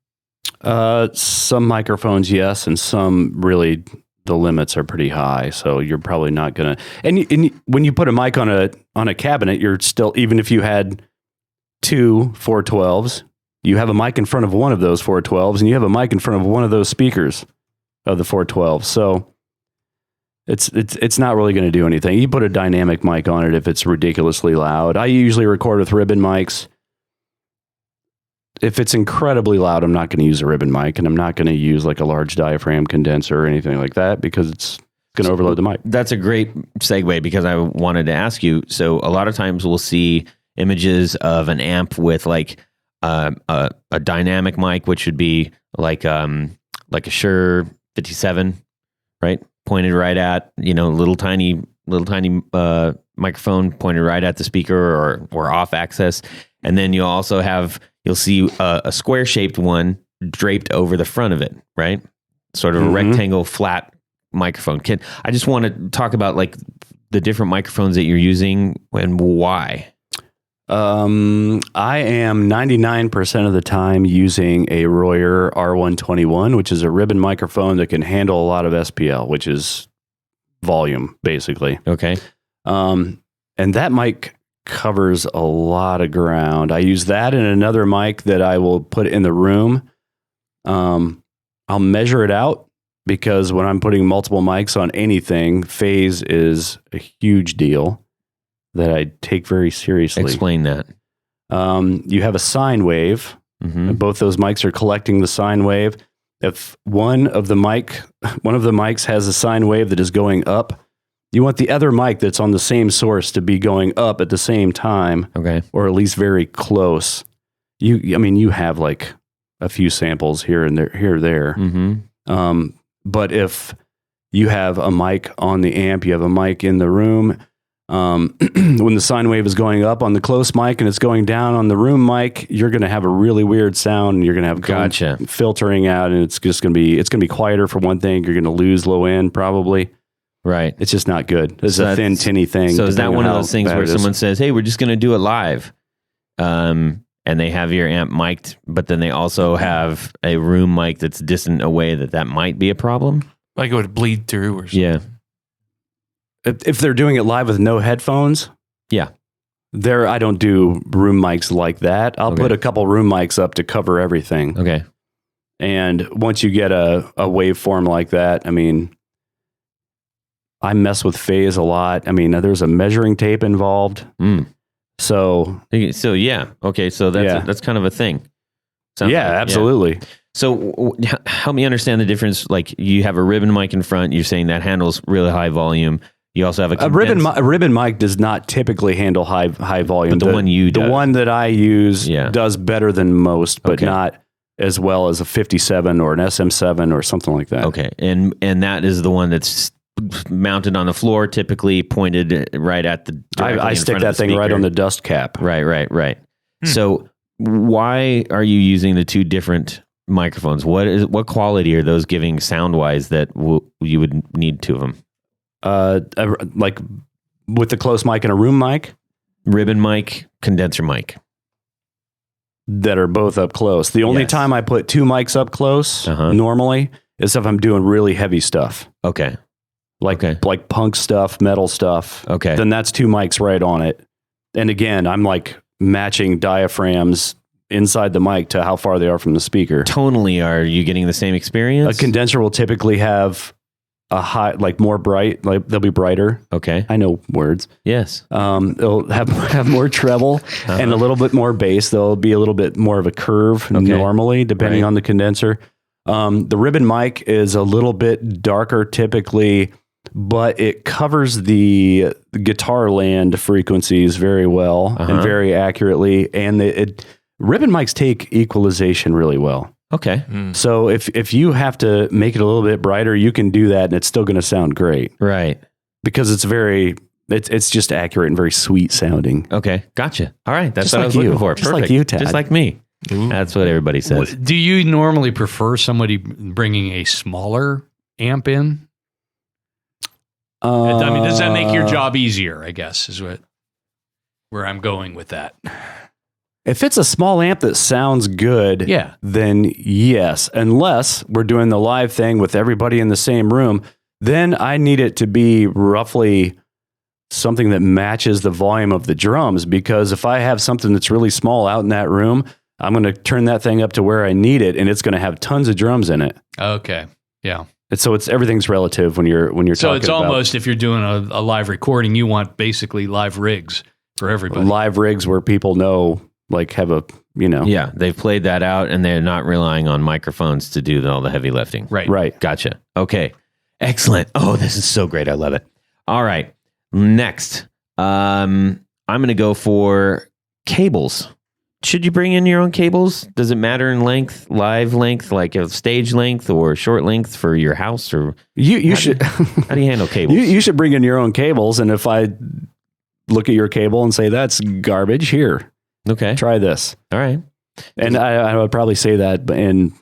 Some microphones, yes, and some really the limits are pretty high. So you're probably not gonna. And when you put a mic on a cabinet, you're still, even if you had 2 412s, you have a mic in front of one of those 412s, and you have a mic in front of one of those speakers of the 412s. So it's not really going to do anything. You put a dynamic mic on it if it's ridiculously loud. I usually record with ribbon mics. If it's incredibly loud, I'm not going to use a ribbon mic, and I'm not going to use like a large diaphragm condenser or anything like that because it's going to overload the mic. That's a great segue because I wanted to ask you. So a lot of times we'll see images of an amp with like a dynamic mic, which would be like a Shure 57, right? Pointed right at, little tiny microphone pointed right at the speaker or off axis. And then you'll see a square shaped one draped over the front of it, right? Sort of a rectangle flat microphone. I just want to talk about like the different microphones that you're using and why. I am 99% of the time using a Royer R121, which is a ribbon microphone that can handle a lot of SPL, which is volume basically. Okay. And that mic covers a lot of ground. I use that and another mic that I will put in the room. I'll measure it out because when I'm putting multiple mics on anything, phase is a huge deal that I take very seriously. Explain that. You have a sine wave. Both those mics are collecting the sine wave. If one of the mics has a sine wave that is going up, you want the other mic that's on the same source to be going up at the same time, okay, or at least very close. You have like a few samples here and there. But if you have a mic on the amp, you have a mic in the room. When the sine wave is going up on the close mic and it's going down on the room mic, you're going to have a really weird sound, and you're going to have filtering out, and it's going to be quieter for one thing. You're going to lose low end probably. Right. It's just not good. It's a thin, tinny thing. So is that one of those things where someone says, hey, we're just going to do it live? And they have your amp mic'd, but then they also have a room mic that's distant away that might be a problem? Like it would bleed through or something. Yeah. If they're doing it live with no headphones, yeah, I don't do room mics like that. I'll put a couple room mics up to cover everything. Okay. And once you get a waveform like that, I mess with phase a lot. There's a measuring tape involved. So yeah. Okay. So that's kind of a thing. Sounds absolutely. Yeah. So help me understand the difference. Like you have a ribbon mic in front. You're saying that handles really high volume. You also have a ribbon mic does not typically handle high volume. But the one that I use does better than most, but not as well as a 57 or an SM7 or something like that. Okay. And that is the one that's mounted on the floor, typically pointed right at the. I stick that thing right on the dust cap. Right. So why are you using the two different microphones? What quality are those giving sound wise that you would need two of them? Like with the close mic and a room mic, ribbon mic, condenser mic, that are both up close. The only time I put two mics up close normally is if I'm doing really heavy stuff. Okay. Like punk stuff, metal stuff. Okay. Then that's two mics right on it. And again, I'm like matching diaphragms inside the mic to how far they are from the speaker. Tonally, are you getting the same experience? A condenser will typically have a high, like more bright, like they'll be brighter. Okay. I know words. Yes. They'll have more treble and a little bit more bass. There'll be a little bit more of a curve normally, depending on the condenser. The ribbon mic is a little bit darker typically, but it covers the guitar land frequencies very well and very accurately. And ribbon mics take equalization really well. Okay. So if you have to make it a little bit brighter, you can do that and it's still going to sound great. Right. Because it's just accurate and very sweet sounding. Okay. Gotcha. All right. That's Just what like I was looking you. for. Just like Perfect. you, Todd. Just like me. That's what everybody says. Do you normally prefer somebody bringing a smaller amp in? I mean, does that make your job easier, I guess, is where I'm going with that. If it's a small amp that sounds good, Yeah. then yes. Unless we're doing the live thing with everybody in the same room, then I need it to be roughly something that matches the volume of the drums. Because if I have something that's really small out in that room, I'm going to turn that thing up to where I need it, and it's going to have tons of drums in it. Okay. Yeah. And so everything's relative when you're So talking it's about almost, if you're doing a live recording, you want basically live rigs for everybody. live rigs where people know, like have a, Yeah, they've played that out and they're not relying on microphones to do all the heavy lifting. Right. Right. Gotcha. Okay. Excellent. Oh, this is so great. I love it. All right. Next, I'm going to go for cables. Should you bring in your own cables? Does it matter in length, live length, like a stage length or short length for your house? Or you should. how do you handle cables? You should bring in your own cables. And if I look at your cable and say, that's garbage, here, Okay. try this. All right. And I would probably say that in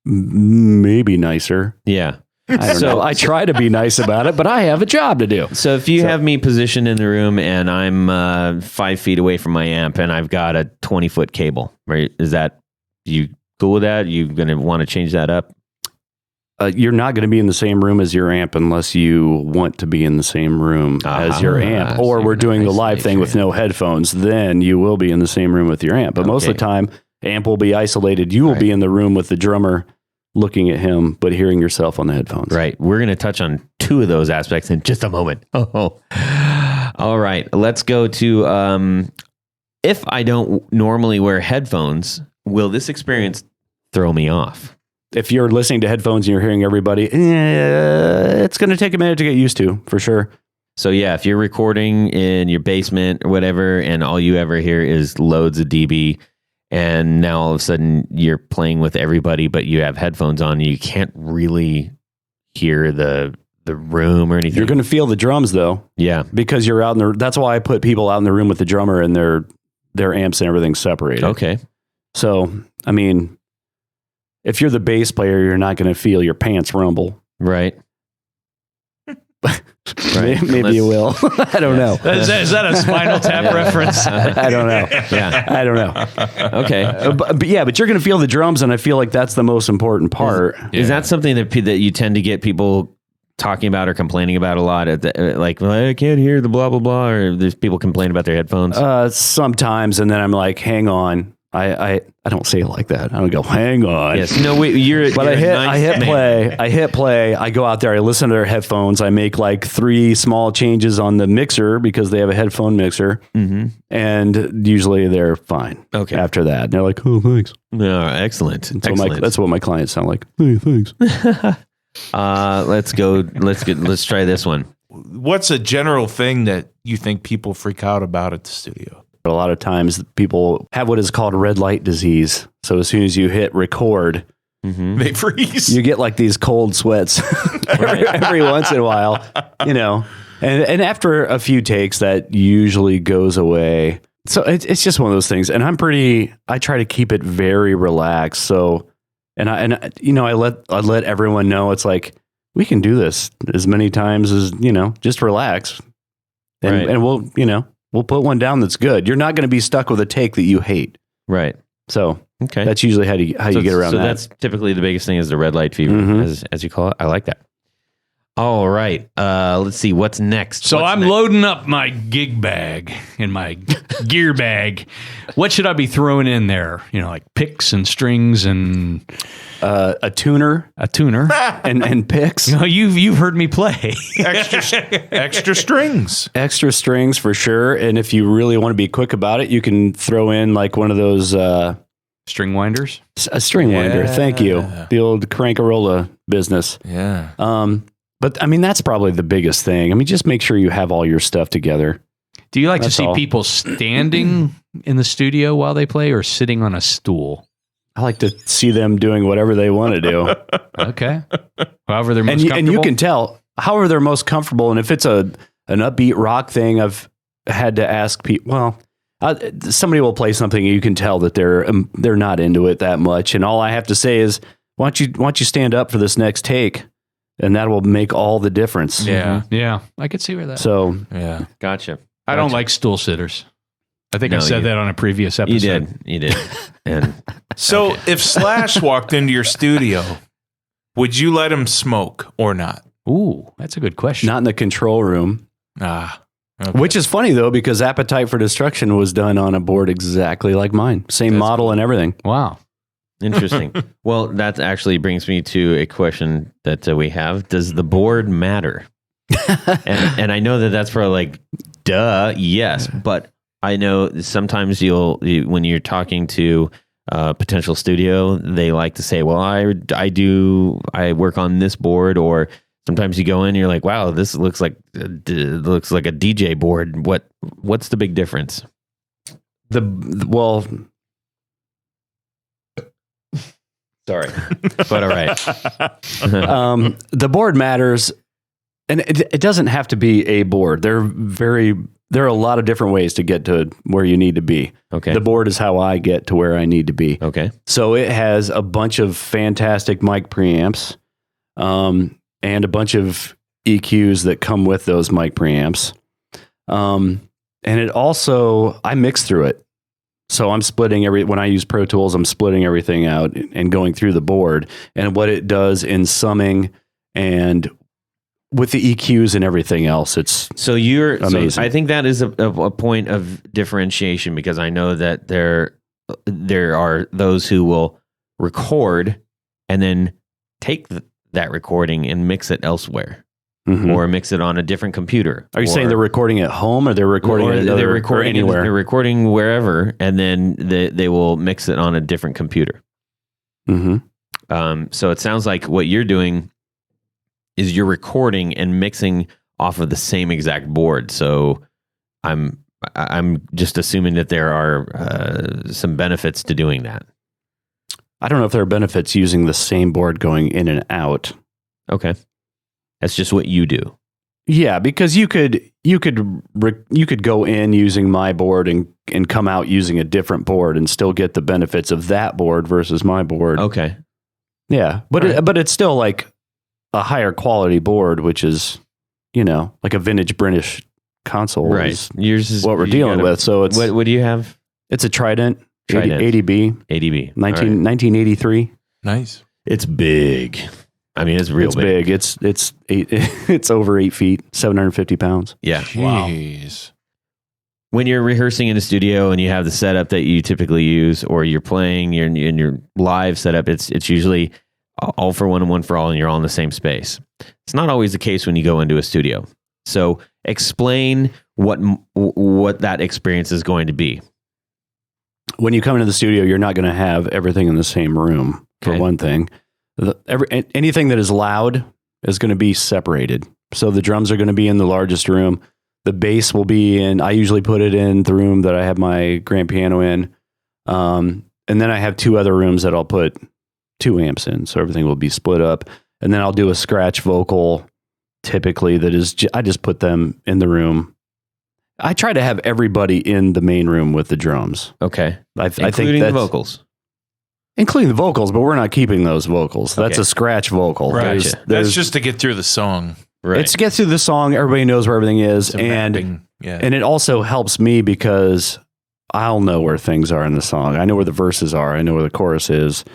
maybe nicer. Yeah. I don't know. I try to be nice about it, but I have a job to do. So if you have me positioned in the room and I'm 5 feet away from my amp and I've got a 20-foot cable, right? Is that, you cool with that? You going to want to change that up? You're not going to be in the same room as your amp unless you want to be in the same room as your amp. Or we're doing the live thing with no headphones. Then you will be in the same room with your amp. But most of the time, amp will be isolated. You will be in the room with the drummer looking at him, but hearing yourself on the headphones. Right. We're going to touch on two of those aspects in just a moment. Oh. All right. Let's go to, if I don't normally wear headphones, will this experience throw me off? If you're listening to headphones and you're hearing everybody, it's going to take a minute to get used to, for sure. So yeah, if you're recording in your basement or whatever, and all you ever hear is loads of dB, and now all of a sudden you're playing with everybody, but you have headphones on, you can't really hear the room or anything. You're going to feel the drums though. Yeah. Because you're out in the, that's why I put people out in the room with the drummer and their amps and everything separated. Okay. So, I mean, if you're the bass player, you're not going to feel your pants rumble. Right. Maybe you will. I don't know. Is that a Spinal Tap reference? I don't know. Yeah. I don't know. Okay. But you're going to feel the drums, and I feel like that's the most important part. Is that something that you tend to get people talking about or complaining about a lot? Like, well, I can't hear the blah, blah, blah, or there's people complaining about their headphones? Sometimes, and then I'm like, hang on. I don't say it like that. I don't go, hang on. Yes. No, wait, I hit play. I go out there. I listen to their headphones. I make like 3 small changes on the mixer because they have a headphone mixer. Mm-hmm. And usually they're fine. Okay. After that, and they're like, oh, thanks. No, excellent. Excellent. That's what my clients sound like. Hey, thanks. Let's go. Let's try this one. What's a general thing that you think people freak out about at the studio? A lot of times people have what is called red light disease. So as soon as you hit record, They freeze. you get like these cold sweats every once in a while, and after a few takes that usually goes away. So it's just one of those things. And I try to keep it very relaxed. So, I let everyone know it's like, we can do this as many times as, just relax and we'll put one down that's good. You're not going to be stuck with a take that you hate. Right. So Okay. that's usually how you get around so that. that's typically the biggest thing is the red light fever, as you call it. I like that. All right. Let's see. What's next? So What's I'm next? loading up my gig bag and my gear bag. What should I be throwing in there? Like picks and strings and A tuner a tuner. and picks. You've heard me play. Extra strings. Extra strings for sure. And if you really want to be quick about it, you can throw in like one of those String winders. a string winder. Thank you. The old Crankarola business. Yeah. But I mean, that's probably the biggest thing. I mean, just make sure you have all your stuff together. Do you like That's to see all. people standing in the studio while they play or sitting on a stool? I like to see them doing whatever they want to do. Okay. However they're most and comfortable. you can tell however they're most comfortable. And if it's an upbeat rock thing, I've had to ask people, somebody will play something and you can tell that they're not into it that much. And all I have to say is, why don't you stand up for this next take? And that will make all the difference. Yeah. Yeah. I could see where that. So Yeah. Gotcha. I don't like stool sitters. I think I No, said you- that on a previous episode. You did. And So if Slash walked into your studio, would you let him smoke or not? Ooh, that's a good question. not in the control room. Ah. Okay. Which is funny though, because Appetite for Destruction was done on a board exactly like mine. Same That's model and everything. Wow. interesting. Well, that actually brings me to a question that we have. Does the board matter? and I know that that's probably like, duh, yes. But I know sometimes when you're talking to a potential studio, they like to say, well, I work on this board, or sometimes you go in and you're like, wow, this looks like a DJ board. What's the big difference? Sorry, but all right. The board matters, and it doesn't have to be a board. There are a lot of different ways to get to where you need to be. Okay. The board is how I get to where I need to be. Okay. So it has a bunch of fantastic mic preamps, and a bunch of EQs that come with those mic preamps. And it also, I mix through it. So I'm splitting when I use Pro Tools, I'm splitting everything out and going through the board, and what it does in summing and with the EQs and everything else. It's So amazing. So I think that is a point of differentiation, because I know that there are those who will record and then take that recording and mix it elsewhere, Mhm. or mix it on a different computer. Are you saying they're recording at home, or they're recording at another, they're recording or anywhere? They're recording wherever, and then they will mix it on a different computer. Mm-hmm. So it sounds like what you're doing is you're recording and mixing off of the same exact board. So I'm just assuming that there are some benefits to doing that. I don't know if there are benefits using the same board going in and out. Okay, that's just what you do. Yeah, because you could go in using my board and come out using a different board and still get the benefits of that board versus my board. Okay, Yeah, but it's still like a higher quality board, which is, like a vintage British console. right. Is Yours is what we're you dealing gotta- with. So it's What do you have? it's a Trident, Trident. 80B, ADB. 1983. Nice. It's big. I mean, it's real It's big. It's it's over 8 feet, 750 pounds. Yeah. Jeez. When you're rehearsing in a studio and you have the setup that you typically use, or you're playing in your live setup, it's usually all for one and one for all, and you're all in the same space. It's not always the case when you go into a studio. So explain what that experience is going to be. When you come into the studio, you're not going to have everything in the same room, for Okay. one thing. Anything that is loud is going to be separated. So the drums are going to be in the largest room. The bass will be I usually put it in the room that I have my grand piano in. And then I have 2 other rooms that I'll put 2 amps in. So everything will be split up. And then I'll do a scratch vocal, typically, that is, I just put them in the room. I try to have everybody in the main room with the drums. Okay. I think Including the that's, vocals. including the vocals, but we're not keeping those vocals. That's Okay. a scratch vocal. Right. Gotcha. That's just to get through the song. Right. It's to get through the song. Everybody knows where everything is, It's a and mapping. Yeah. it also helps me because I'll know where things are in the song. I know where the verses are. I know where the chorus is,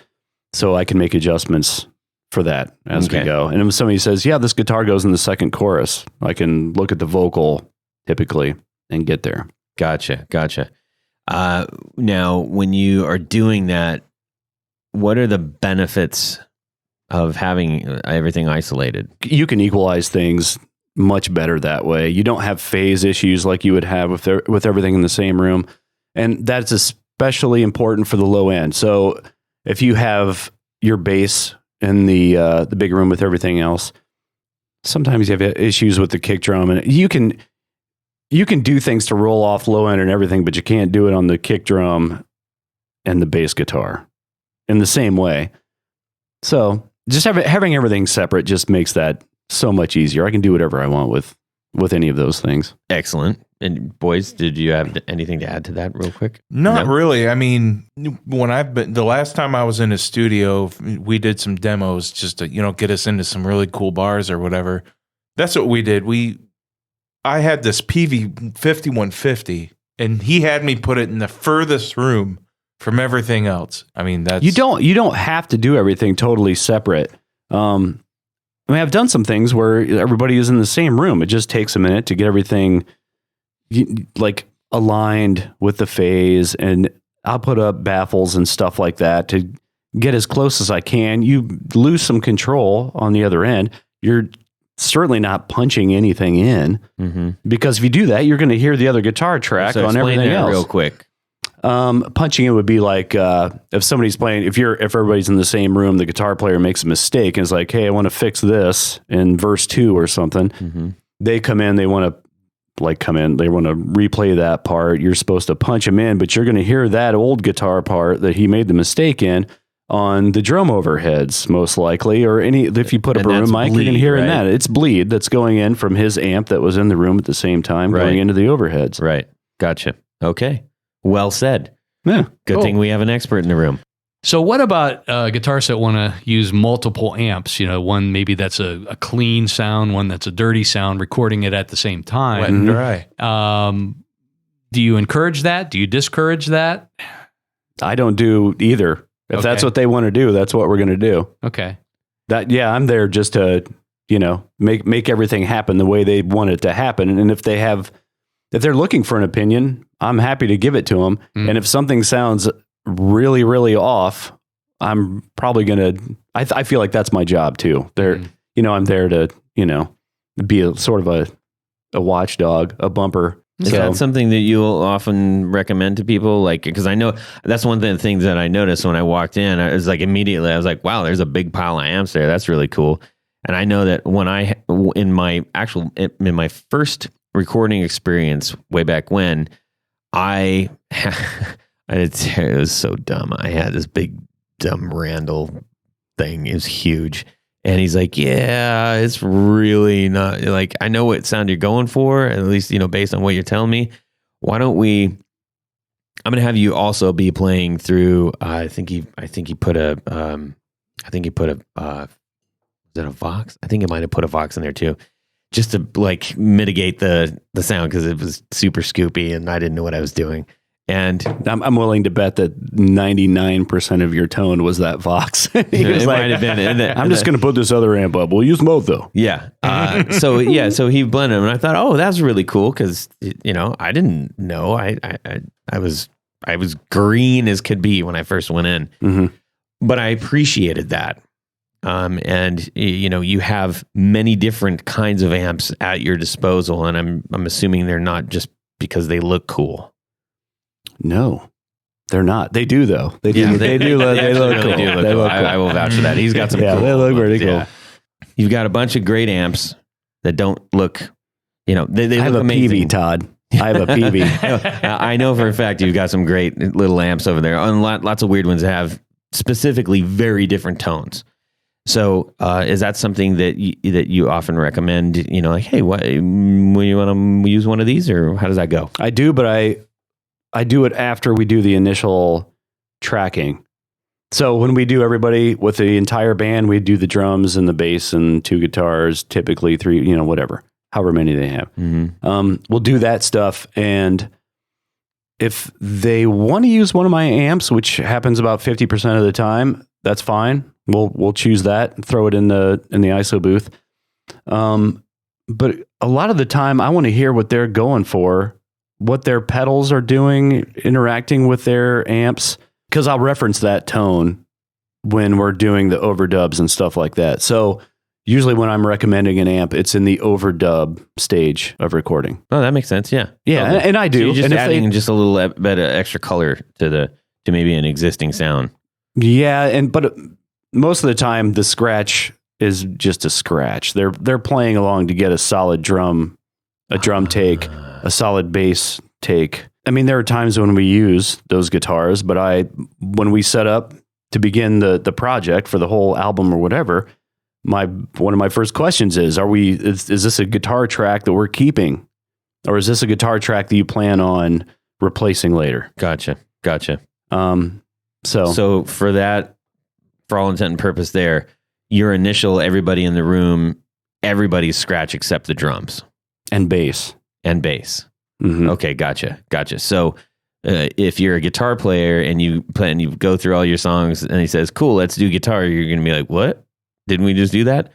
so I can make adjustments for that as we Okay. go. And if somebody says, yeah, this guitar goes in the second chorus, I can look at the vocal typically and get there. Gotcha. Now, when you are doing that, what are the benefits of having everything isolated? You can equalize things much better that way. You don't have phase issues like you would have with everything in the same room. And that's especially important for the low end. So if you have your bass in the big room with everything else, sometimes you have issues with the kick drum, and you can do things to roll off low end and everything, but you can't do it on the kick drum and the bass guitar in the same way. So just having everything separate just makes that so much easier. I can do whatever I want with any of those things. Excellent. And boys, did you have anything to add to that real quick? Not No? really. I mean, the last time I was in a studio, we did some demos just to, get us into some really cool bars or whatever. That's what we did. I had this PV 5150 and he had me put it in the furthest room from everything else. I mean, that's... You don't have to do everything totally separate. I've done some things where everybody is in the same room. It just takes a minute to get everything like aligned with the phase, and I'll put up baffles and stuff like that to get as close as I can. You lose some control on the other end. You're certainly not punching anything in, because if you do that, you're going to hear the other guitar track So on explain everything that else. real quick. Punching it would be like if somebody's playing, if everybody's in the same room, the guitar player makes a mistake and is like, hey, I want to fix this in verse 2 or something. They come in, they want to replay that part. You're supposed to punch them in, but you're going to hear that old guitar part that he made the mistake in on the drum overheads, most likely, or if you put up And a room that's mic, you bleed, can hear in right? that. It's bleed that's going in from his amp that was in the room at the same time, Right. going into the overheads. Right. Gotcha. Okay. Well said. Yeah. Good thing we have an expert in the room. So what about guitarists that want to use multiple amps? One maybe that's a clean sound, one that's a dirty sound, recording it at the same time. wet and dry. Do you encourage that? Do you discourage that? I don't do either. If that's Okay. what they want to do, that's what we're going to do. Okay. I'm there just to, make everything happen the way they want it to happen. And if they're looking for an opinion, I'm happy to give it to them. And if something sounds really, really off, I'm probably going to, I feel like that's my job too. I'm there to, be a sort of a watchdog, a bumper. Is that something that you'll often recommend to people? Like, because I know that's one of the things that I noticed when I walked in. I was like, immediately, I was like, wow, there's a big pile of amps there. That's really cool. And I know that in my first recording experience way back when, it was so dumb. I had this big dumb Randall thing. It was huge. And he's like, yeah, it's really not, like, I know what sound you're going for, at least, based on what you're telling me. Why don't I'm going to have you also be playing through, I think he put a was it a Vox? I think it might have put a Vox in there too, just to like mitigate the sound, because it was super scoopy and I didn't know what I was doing. And I'm willing to bet that 99% of your tone was that Vox. He was it like, might have been. I'm just going to put this other amp up. We'll use both though. Yeah. So he blended them, and I thought, oh, that's really cool, because I didn't know. I was green as could be when I first went in, but I appreciated that. And you have many different kinds of amps at your disposal, and I'm assuming they're not just because they look cool. No, they're not. They do though. They do. Yeah, they do. They look really cool. do look They cool. look cool. I will vouch for that. He's got some. Yeah, cool they look ones. pretty cool. Yeah. You've got a bunch of great amps that don't look. They I have look a amazing. PV, Todd. I have a PV. I know for a fact you've got some great little amps over there, and lots of weird ones that have specifically very different tones. So, is that something that you often recommend? Like, hey, what you want to use one of these, or how does that go? I do, but I do it after we do the initial tracking. So when we do everybody with the entire band, we do the drums and the bass and 2 guitars, typically 3, whatever, however many they have. We'll do that stuff. And if they want to use one of my amps, which happens about 50% of the time, that's fine. we'll choose that and throw it in the ISO booth. But a lot of the time, I want to hear what they're going for, what their pedals are doing, interacting with their amps, because I'll reference that tone when we're doing the overdubs and stuff like that. So usually when I'm recommending an amp, it's in the overdub stage of recording. Oh, that makes sense. Yeah. Yeah, Totally. and I do. So you're just and adding just a little bit of extra color to maybe an existing sound. Yeah, but most of the time the scratch is just a scratch. They're playing along to get a solid drum take, a solid bass take. I mean, there are times when we use those guitars, but when we set up to begin the project for the whole album or whatever, one of my first questions is this a guitar track that we're keeping, or is this a guitar track that you plan on replacing later? Gotcha. So for that, for all intent and purpose there, your initial everybody in the room, everybody's scratch except the drums. And bass. Mm-hmm. Okay, gotcha. So if you're a guitar player and you go through all your songs and he says, cool, let's do guitar, you're going to be like, what? Didn't we just do that?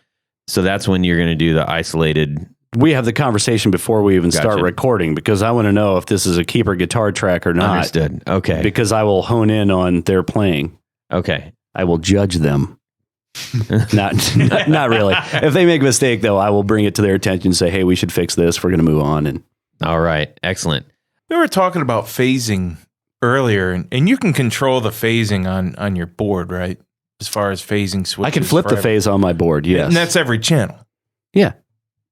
So that's when you're going to do the isolated. We have the conversation before we even start recording, because I want to know if this is a keeper guitar track or not. Understood. Okay. Because I will hone in on their playing. Okay. I will judge them. Not really. If they make a mistake, though, I will bring it to their attention and say, hey, we should fix this. We're going to move on. And all right. Excellent. We were talking about phasing earlier, and you can control the phasing on your board, right? As far as phasing switches. I can flip the phase on my board, yes. And that's every channel. Yeah.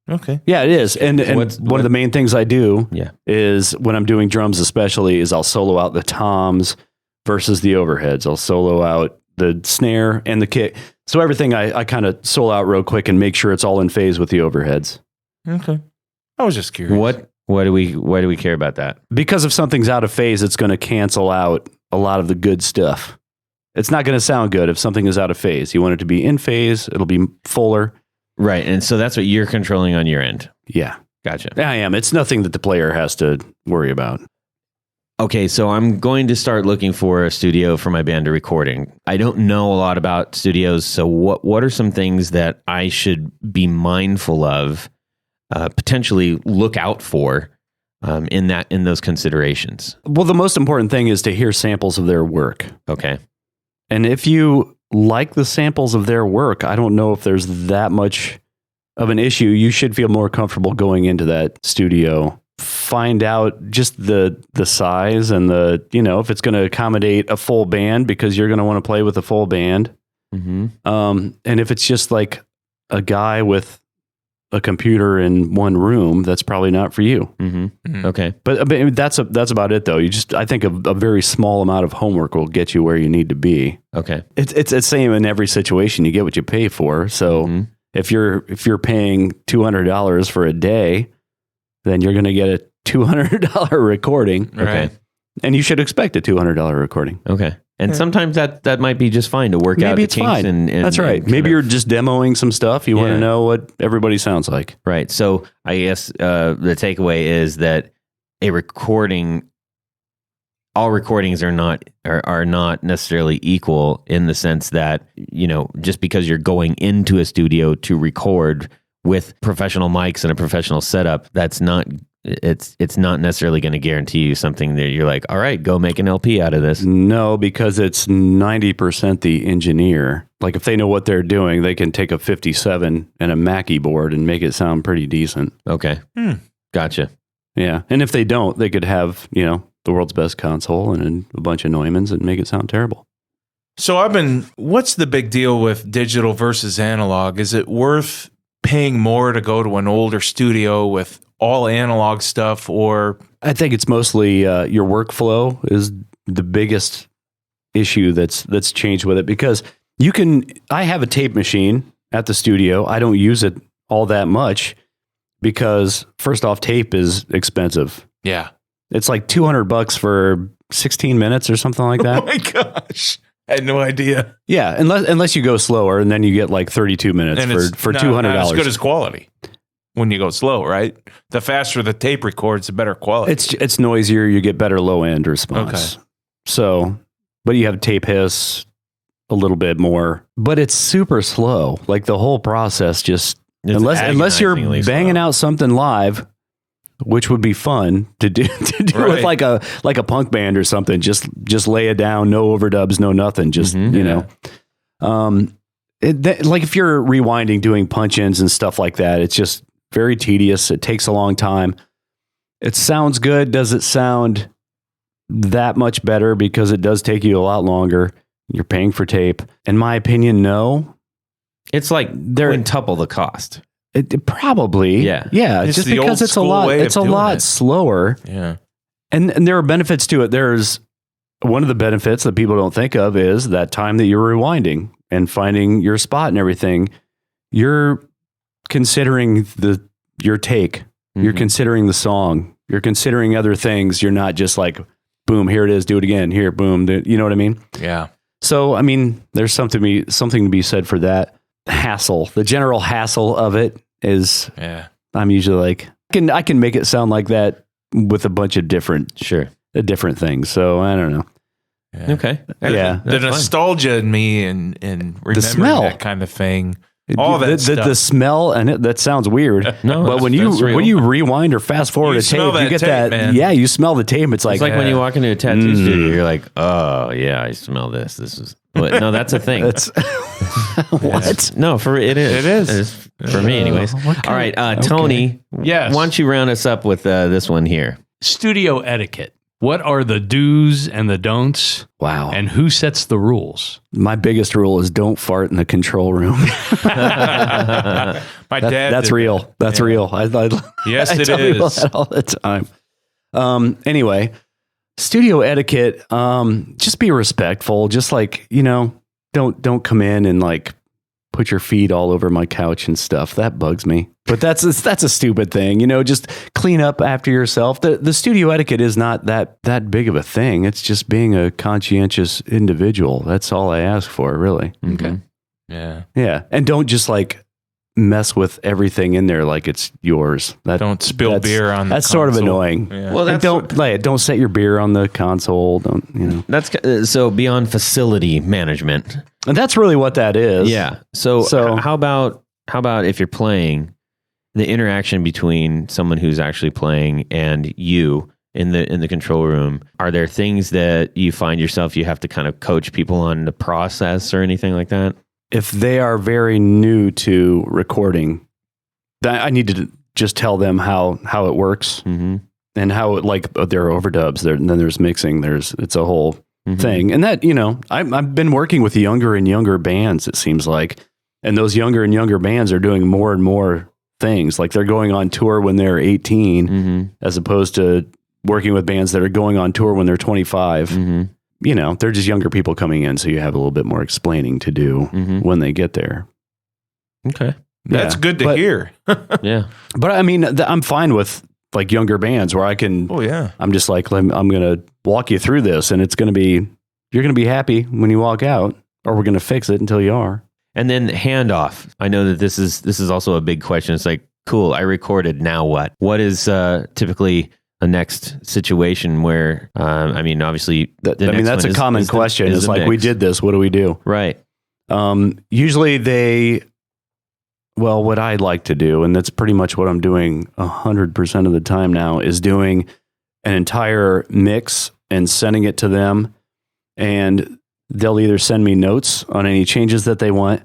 Okay. Yeah, it is. And one of the main things I do is when I'm doing drums especially is I'll solo out the toms versus the overheads. I'll solo out the snare and the kick. So everything I kind of solo out real quick and make sure it's all in phase with the overheads. Okay. I was just curious. Why do we care about that? Because if something's out of phase, it's going to cancel out a lot of the good stuff. It's not going to sound good if something is out of phase. You want it to be in phase. It'll be fuller. Right. And so that's what you're controlling on your end. Yeah. Gotcha. I am. It's nothing that the player has to worry about. Okay, so I'm going to start looking for a studio for my band to recording. I don't know a lot about studios, so what are some things that I should be mindful of, potentially look out for in those considerations? Well, the most important thing is to hear samples of their work. Okay. And if you like the samples of their work, I don't know if there's that much of an issue. You should feel more comfortable going into that studio. Find out just the size and if it's going to accommodate a full band, because you're going to want to play with a full band. Mm-hmm. And if it's just like a guy with a computer in one room, that's probably not for you. Mm-hmm. Mm-hmm. Okay. But that's about it though. I think a very small amount of homework will get you where you need to be. Okay. It's the same in every situation. You get what you pay for. So if you're paying $200 for a day, then you're going to get a $200 recording. Okay. And you should expect a $200 recording. Okay. And sometimes that might be just fine to work out the kinks. And that's right. Maybe you're just demoing some stuff. You want to know what everybody sounds like. Right. So I guess the takeaway is that all recordings are not necessarily equal, in the sense that, just because you're going into a studio to record with professional mics and a professional setup, it's not necessarily going to guarantee you something that you're like, all right, go make an LP out of this. No, because it's 90% the engineer. Like if they know what they're doing, they can take a 57 and a Mackie board and make it sound pretty decent. Okay. Gotcha. Yeah. And if they don't, they could have, the world's best console and a bunch of Neumanns and make it sound terrible. So what's the big deal with digital versus analog? Is it worth paying more to go to an older studio with all analog stuff, or? I think it's mostly your workflow is the biggest issue that's changed with it, because I have a tape machine at the studio. I don't use it all that much because, first off, tape is expensive. Yeah. It's like $200 for 16 minutes or something like that. Oh my gosh. I had no idea. Yeah, unless you go slower, and then you get like 32 minutes for $200. Not as good as quality when you go slow, right? The faster the tape records, the better quality. It's noisier. You get better low end response. Okay. So, but you have tape hiss, a little bit more, but it's super slow. Like the whole process just, It's unless you're agonizingly banging slow. out something live, which would be fun to do with like a punk band or something. Just lay it down, no overdubs, no nothing. Just you know, like if you're rewinding, doing punch ins and stuff like that, it's just very tedious. It takes a long time. It sounds good. Does it sound that much better? Because it does take you a lot longer. You're paying for tape. In my opinion, no. It's like quintuple the cost. It probably, Yeah. It's just the because old it's a school lot. way of It's a doing lot it. slower, Yeah. and there are benefits to it. There's one of the benefits that people don't think of is that time that you're rewinding and finding your spot and everything. You're considering your take. You're considering the song. You're considering other things. You're not just like, boom, here it is, do it again. Here, boom. You know what I mean? Yeah. So, I mean, there's something to be said for that. Hassle, the general hassle of it is, I'm usually like, I can make it sound like that with a bunch of different things. So I don't know. Yeah. Okay. Yeah. The nostalgia in me and remembering smell. that kind of thing. All that stuff. The smell, and that sounds weird. No, but when you rewind or fast forward You a smell tape, you that get tape, that. man. Yeah, you smell the tape. It's like, It's like when you walk into a tattoo studio, you're like, oh yeah, I smell this. This is no, that's a thing. that's what? No, it is. It is. It is for me, anyways. All right, Tony. Yes. Why don't you round us up with this one here? Studio etiquette. What are the do's and the don'ts? Wow. And who sets the rules? My biggest rule is don't fart in the control room. My dad. That's did real. that. That's real. Yes, I it tell people is. that all the time. Anyway, studio etiquette. Just be respectful. Just like, don't come in and like put your feet all over my couch and stuff. That bugs me. But that's a stupid thing. Just clean up after yourself. The studio etiquette is not that big of a thing. It's just being a conscientious individual. That's all I ask for, really. Okay. Yeah. Yeah. And don't just like mess with everything in there like it's yours. Don't spill that's- beer on the That's sort of console. annoying. Yeah. Well, And don't set your beer on the console. Don't. That's so beyond facility management. And that's really what that is. Yeah. So how about if you're playing, the interaction between someone who's actually playing and you in the control room? Are there things that you find yourself you have to kind of coach people on the process or anything like that? If they are very new to recording, I need to just tell them how it works Mm-hmm. and how it, like there are overdubs, and then there's mixing. It's a whole Mm-hmm. thing. And that, I've been working with younger and younger bands, it seems like, and those younger and younger bands are doing more and more things. Like they're going on tour when they're 18, Mm-hmm. as opposed to working with bands that are going on tour when they're 25. Mm-hmm. They're just younger people coming in. So you have a little bit more explaining to do Mm-hmm. when they get there. Okay. That's Yeah. good to But- hear. Yeah. But I mean, I'm fine with like younger bands where I can, Oh, yeah. I'm just like, I'm going to walk you through this and you're going to be happy when you walk out, or we're going to fix it until you are. And then handoff. I know that this is also a big question. It's like, cool, I recorded, now what? What is typically the next situation where, obviously, That's a common question. It's like, we did this. What do we do? Right. Usually what I'd like to do, and that's pretty much what I'm doing 100% of the time now, is doing an entire mix and sending it to them. And they'll either send me notes on any changes that they want,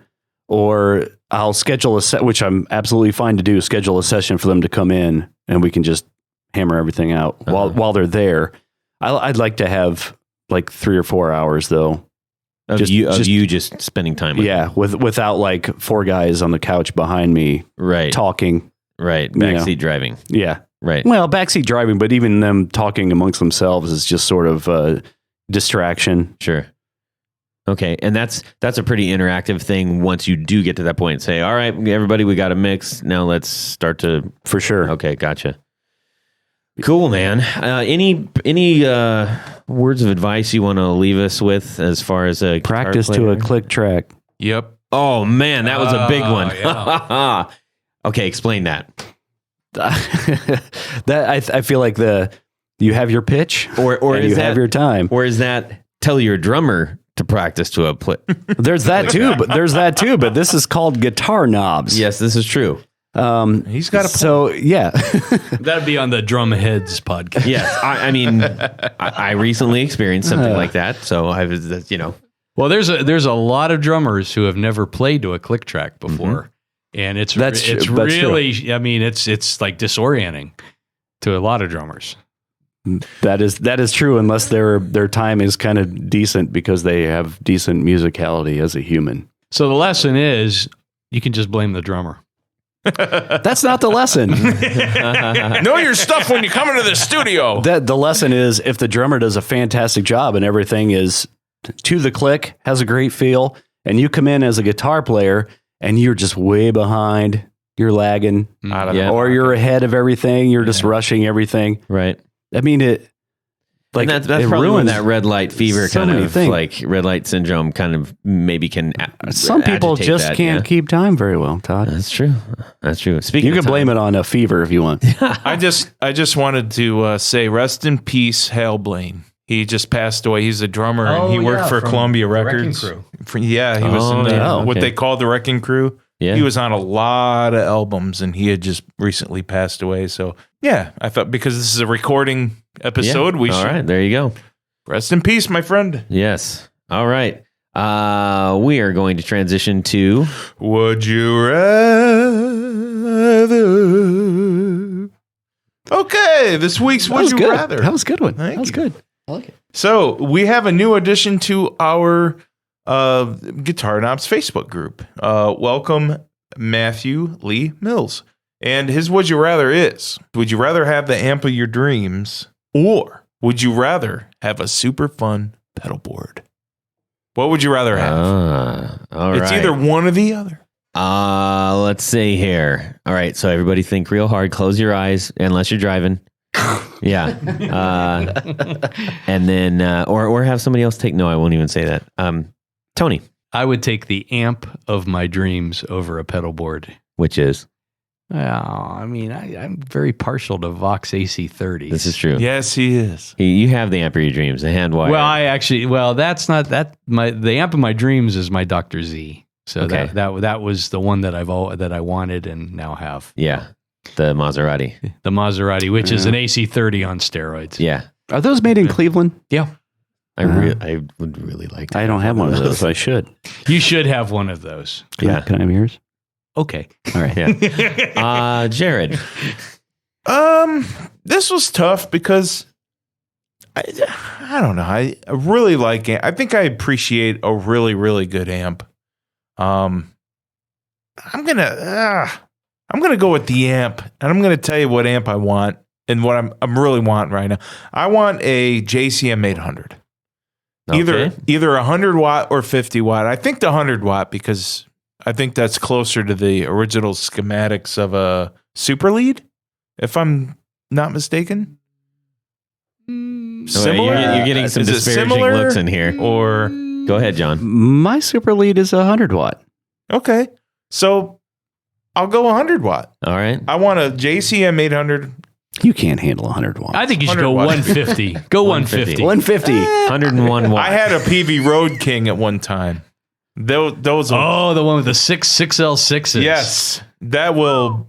or I'll schedule a set, which I'm absolutely fine to do, schedule a session for them to come in and we can just hammer everything out while they're there. I'd like to have like 3 or 4 hours though. Of you just spending time with them. Without like 4 guys on the couch behind me Right. talking. Right. Backseat driving. Yeah. Right. Well, backseat driving, but even them talking amongst themselves is just sort of a distraction. Sure. Okay. And that's a pretty interactive thing once you do get to that point and say, all right, everybody, we got a mix. Now let's start to. For sure. Okay. Gotcha. Cool, man. Any words of advice you want to leave us with as far as a guitar Practice to player? a click track. Yep. Oh man, that was a big one. yeah. Okay, explain that. That I feel like you have your pitch Or and is you that have your time. Or is that tell your drummer to practice to a There's that too, but this is called guitar knobs. Yes, this is true. He's got a So yeah, That'd be on the Drumheads podcast. Yes, I mean, I recently experienced something like that, so I was, Well, there's a lot of drummers who have never played to a click track before, and it's really, I mean, it's like disorienting to a lot of drummers. that is true unless their time is kind of decent because they have decent musicality as a human. So the lesson is you can just blame the drummer. That's not the lesson. know your stuff when you come into the studio. The lesson is if the drummer does a fantastic job and everything is to the click, has a great feel, and you come in as a guitar player and you're just way behind, you're lagging, or you're ahead of everything, you're just rushing everything. right. I mean, it like And that's it probably when ruins that red light fever so kind many of things. like red light syndrome kind of maybe can. Some people agitate just that, can't yeah. keep time very well, Todd. That's true. That's true. Speaking, You can blame it on a fever if you want. I just wanted to say rest in peace, Hal Blaine. He just passed away. He's a drummer and he worked for Columbia Records. Wrecking Crew. He was in what okay. they called the Wrecking Crew. Yeah. He was on a lot of albums and he had just recently passed away. So yeah, I thought because this is a recording episode, we All should right, there you go. rest in peace, my friend. Yes. All right. We are going to transition to. Would you rather? Okay, this week's Would You Rather. That was a good one. Thank that was you. good. I like it. So we have a new addition to our Guitar Knobs Facebook group. Welcome, Matthew Lee Mills. And his Would You Rather is, would you rather have the amp of your dreams or would you rather have a super fun pedal board? What would you rather have? All It's right. either one or the other. Let's see here. All right. So everybody think real hard. Close your eyes unless you're driving. Yeah. And then, or have somebody else take. No, I won't even say that. Tony, I would take the amp of my dreams over a pedal board. which is, I mean, I'm very partial to Vox AC30s. this is true. Yes, he is. You have the amp of your dreams, the hand wire. Well, that's not that. The amp of my dreams is my Dr. Z. So Okay. that was the one that I wanted and now have. Yeah. The Maserati. The Maserati, which is an AC30 on steroids. Yeah. Are those made in Cleveland? Yeah. I would really like to. I don't have one of those. I should. You should have one of those. Yeah. Can I have yours? Okay. All right. Yeah. Jared. This was tough because I don't know. I really like it. I think I appreciate a really, really good amp. I'm gonna go with the amp, and I'm gonna tell you what amp I want and what I'm really wanting right now. I want a JCM 800. Okay. Either 100 watt or 50 watt. I think the 100 watt because I think that's closer to the original schematics of a Super Lead, if I'm not mistaken. Similar? You're getting some Is it disparaging similar? looks in here. Or Go ahead, John. My Super Lead is 100 watt. okay, so I'll go 100 watt. All right. I want a JCM 800. You can't handle 100 watts. I think you should 100 go watt. 150. Go 150. 150. 101 watts. I had a PV Road King at one time. Those Oh, the one with the 6L6s. yes, that will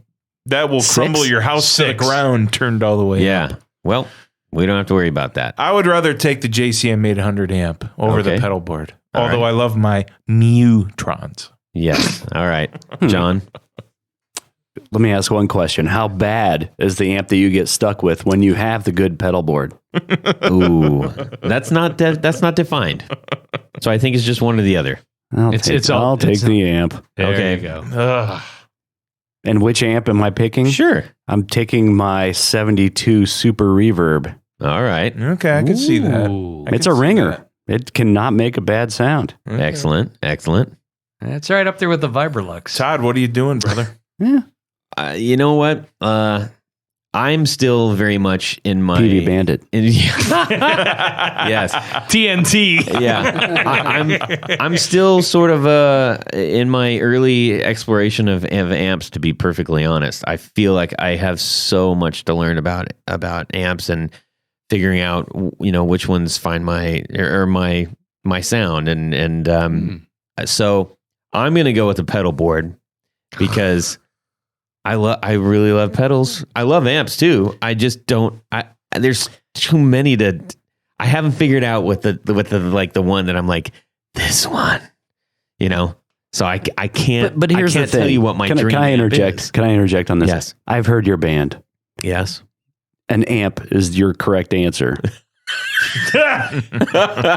crumble your house to the Six. ground, turned all the way. Yeah. Well, we don't have to worry about that. I would rather take the JCM 800 amp over the Okay. pedal board. All Although right. I love my Neutrons. Yes. All right. John. Let me ask one question. How bad is the amp that you get stuck with when you have the good pedal board? Ooh. That's not defined. So I think it's just one or the other. I'll all- take it's- the amp. There Okay. you go. Ugh. And which amp am I picking? Sure. I'm taking my 72 Super Reverb. All right. Okay, I can see that. Ooh. I It's can a see ringer. It cannot make a bad sound. Okay. Excellent. Excellent. That's right up there with the Vibrolux. Todd, what are you doing, brother? Yeah. You know what? I'm still very much in my PV Bandit. Yes. TNT. Yeah. I'm still sort of in my early exploration of amps, to be perfectly honest. I feel like I have so much to learn about amps and figuring out, which ones find my my sound. And so I'm going to go with the pedal board because I really love pedals. I love amps too. I just don't, there's too many I haven't figured out with the one that I'm like, this one, so I can't, but here's I can't the thing. tell you what my dream Can I amp interject? is. Can I interject on this? Yes. I've heard your band. Yes. An amp is your correct answer.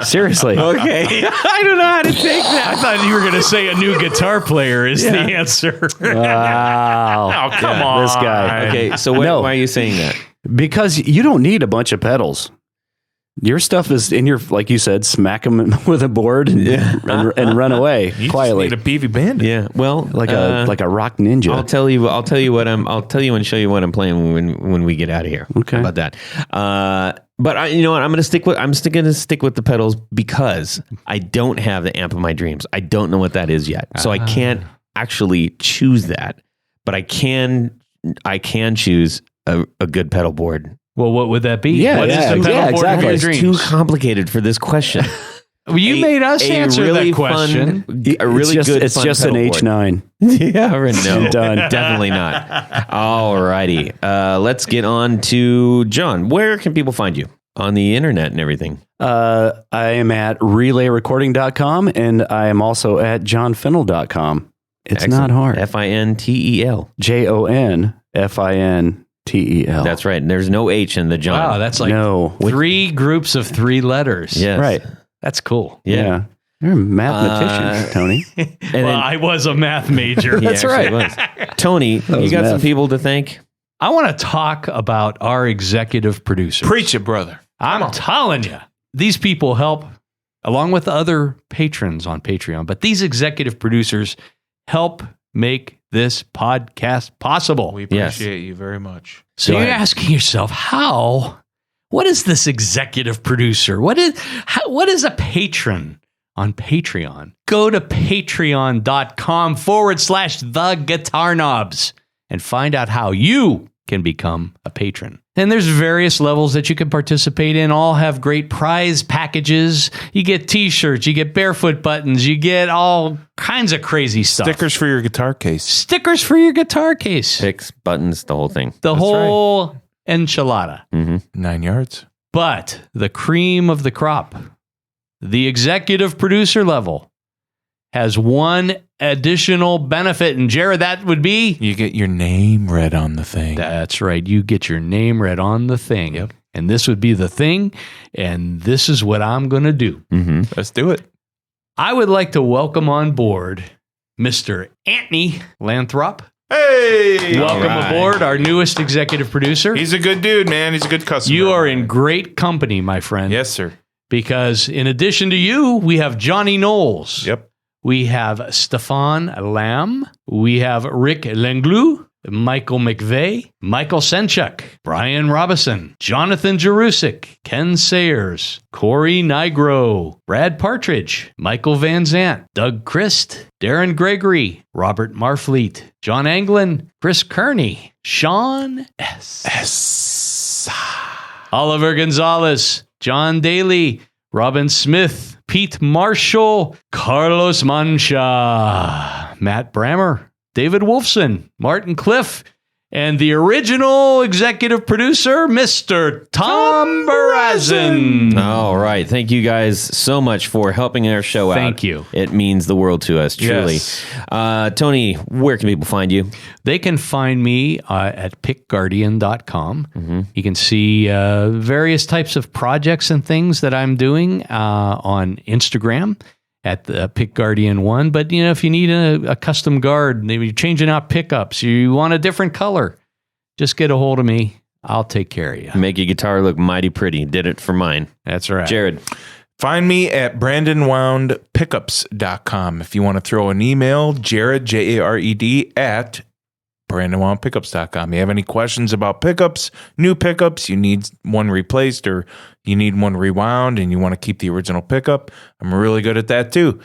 Seriously. Okay. I don't know how to take that. I thought you were going to say a new guitar player is the answer. Wow. Oh, come on. This guy. Okay. So why are you saying that? Because you don't need a bunch of pedals. Your stuff is in your, like you said, smack them with a board and run away You quietly. just need a PV Bandit. Yeah. Well, like a rock ninja. I'll tell you and show you what I'm playing when we get out of here. Okay. How about that? But you know what? I'm going to stick with the pedals because I don't have the amp of my dreams. I don't know what that is yet. So I can't actually choose that, but I can choose a good pedal board. Well, what would that be? Yeah, What is yeah, the pedal yeah, board exactly. of your It's dreams? too complicated for this question. Well, you made us answer really that question. A really good. It's fun just an pedal board. H9. Yeah, or no, Done. definitely not. All righty, let's get on to John. Where can people find you on the internet and everything? I am at relayrecording.com and I am also at jonfintel.com. It's Excellent. not hard. Fintel. JONFINTEL. That's right. And there's no H in the John. Wow, that's like No. 3 groups of 3 letters. Yes. Right. That's cool. Yeah. You're a mathematician, Tony. And Well, then, I was a math major. he That's actually right. was. Tony, you was got some math. people to thank? I want to talk about our executive producer. Preach it, brother. I'm telling you, these people help along with other patrons on Patreon, but these executive producers help make this podcast possible. We Yes. appreciate you very much. So Go you're ahead. asking yourself, what is this executive producer? What is a patron on Patreon? Go to patreon.com/the Guitar Knobs and find out how you can become a patron. And there's various levels that you can participate in. All have great prize packages. You get t-shirts, you get barefoot buttons, you get all kinds of crazy stuff. Stickers for your guitar case. Stickers for your guitar case. Picks, buttons, the whole thing. The whole enchilada. 9 yards. But the cream of the crop, the executive producer level, has one additional benefit. And Jared, that would be? You get your name read on the thing. That's right. You get your name read on the thing. Yep. And this would be the thing. And this is what I'm going to do. Let's do it. I would like to welcome on board Mr. Anthony Lanthrop. Hey! Welcome right. aboard, our newest executive producer. He's a good dude, man. He's a good customer. You are in great company, my friend. Yes, sir. Because in addition to you, we have Johnny Knowles. Yep. We have Stefan Lamb. We have Rick Lenglou, Michael McVeigh, Michael Senchuk, Brian Robison, Jonathan Jerusik, Ken Sayers, Corey Nigro, Brad Partridge, Michael Van Zant, Doug Christ, Darren Gregory, Robert Marfleet, John Anglin, Chris Kearney, Sean S. Oliver Gonzalez, John Daly, Robin Smith, Pete Marshall, Carlos Mancha, Matt Brammer, David Wolfson, Martin Cliff, and the original executive producer, Mr. Tom Barazin. All right. Thank you guys so much for helping our show out. Thank you. It means the world to us, truly. Yes. Tony, where can people find you? They can find me at pickguardian.com. You can see various types of projects and things that I'm doing on Instagram at the Pick Guardian 1. But, you know, if you need a custom guard, maybe you're changing out pickups, you want a different color, just get a hold of me. I'll take care of you. Make your guitar look mighty pretty. Did it for mine. That's right. Jared. Find me at brandonwoundpickups.com. If you want to throw an email, Jared, Jared, at brandonwoundpickups.com. You have any questions about pickups, new pickups, you need one replaced or you need one rewound and you want to keep the original pickup, I'm really good at that too.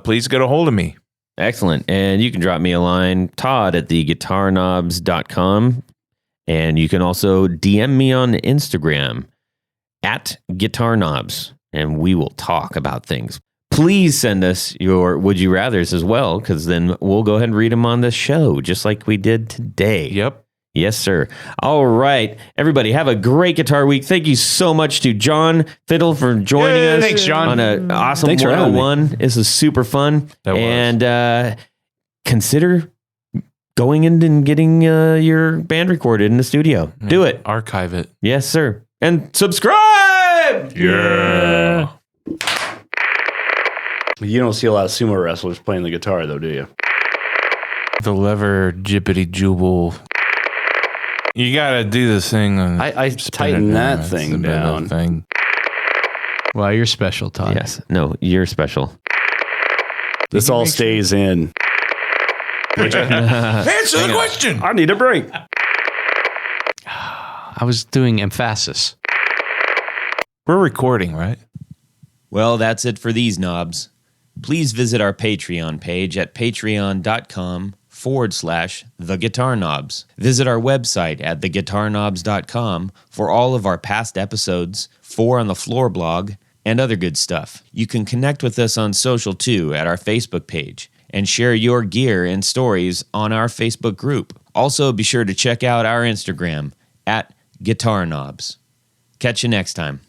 Please get a hold of me. Excellent. And you can drop me a line, Todd at theguitarknobs.com. And you can also DM me on Instagram at Guitar Knobs. and we will talk about things. Please send us your Would You Rathers as well, because then we'll go ahead and read them on the show, just like we did today. Yep. Yes, sir. All right. Everybody, have a great guitar week. Thank you so much to Jon Fintel for joining us. Thanks, John. On an awesome Thanks for having me. 101. This is super fun. That was. And consider going in and getting your band recorded in the studio. Do it. Archive it. Yes, sir. And subscribe. Yeah. You don't see a lot of sumo wrestlers playing the guitar, though, do you? The lever jibbity jubal. You got to do this thing. I tighten that thing down. Thing. Well, you're special, Todd. Yes. No, you're special. This all stays in. Answer the question. I need a break. I was doing emphasis. We're recording, right? Well, that's it for these knobs. Please visit our Patreon page at patreon.com/The Guitar Knobs. Visit our website at theguitarknobs.com for all of our past episodes, 4 on the Floor blog, and other good stuff. You can connect with us on social too at our Facebook page and share your gear and stories on our Facebook group. Also, be sure to check out our Instagram at Guitar Knobs. Catch you next time.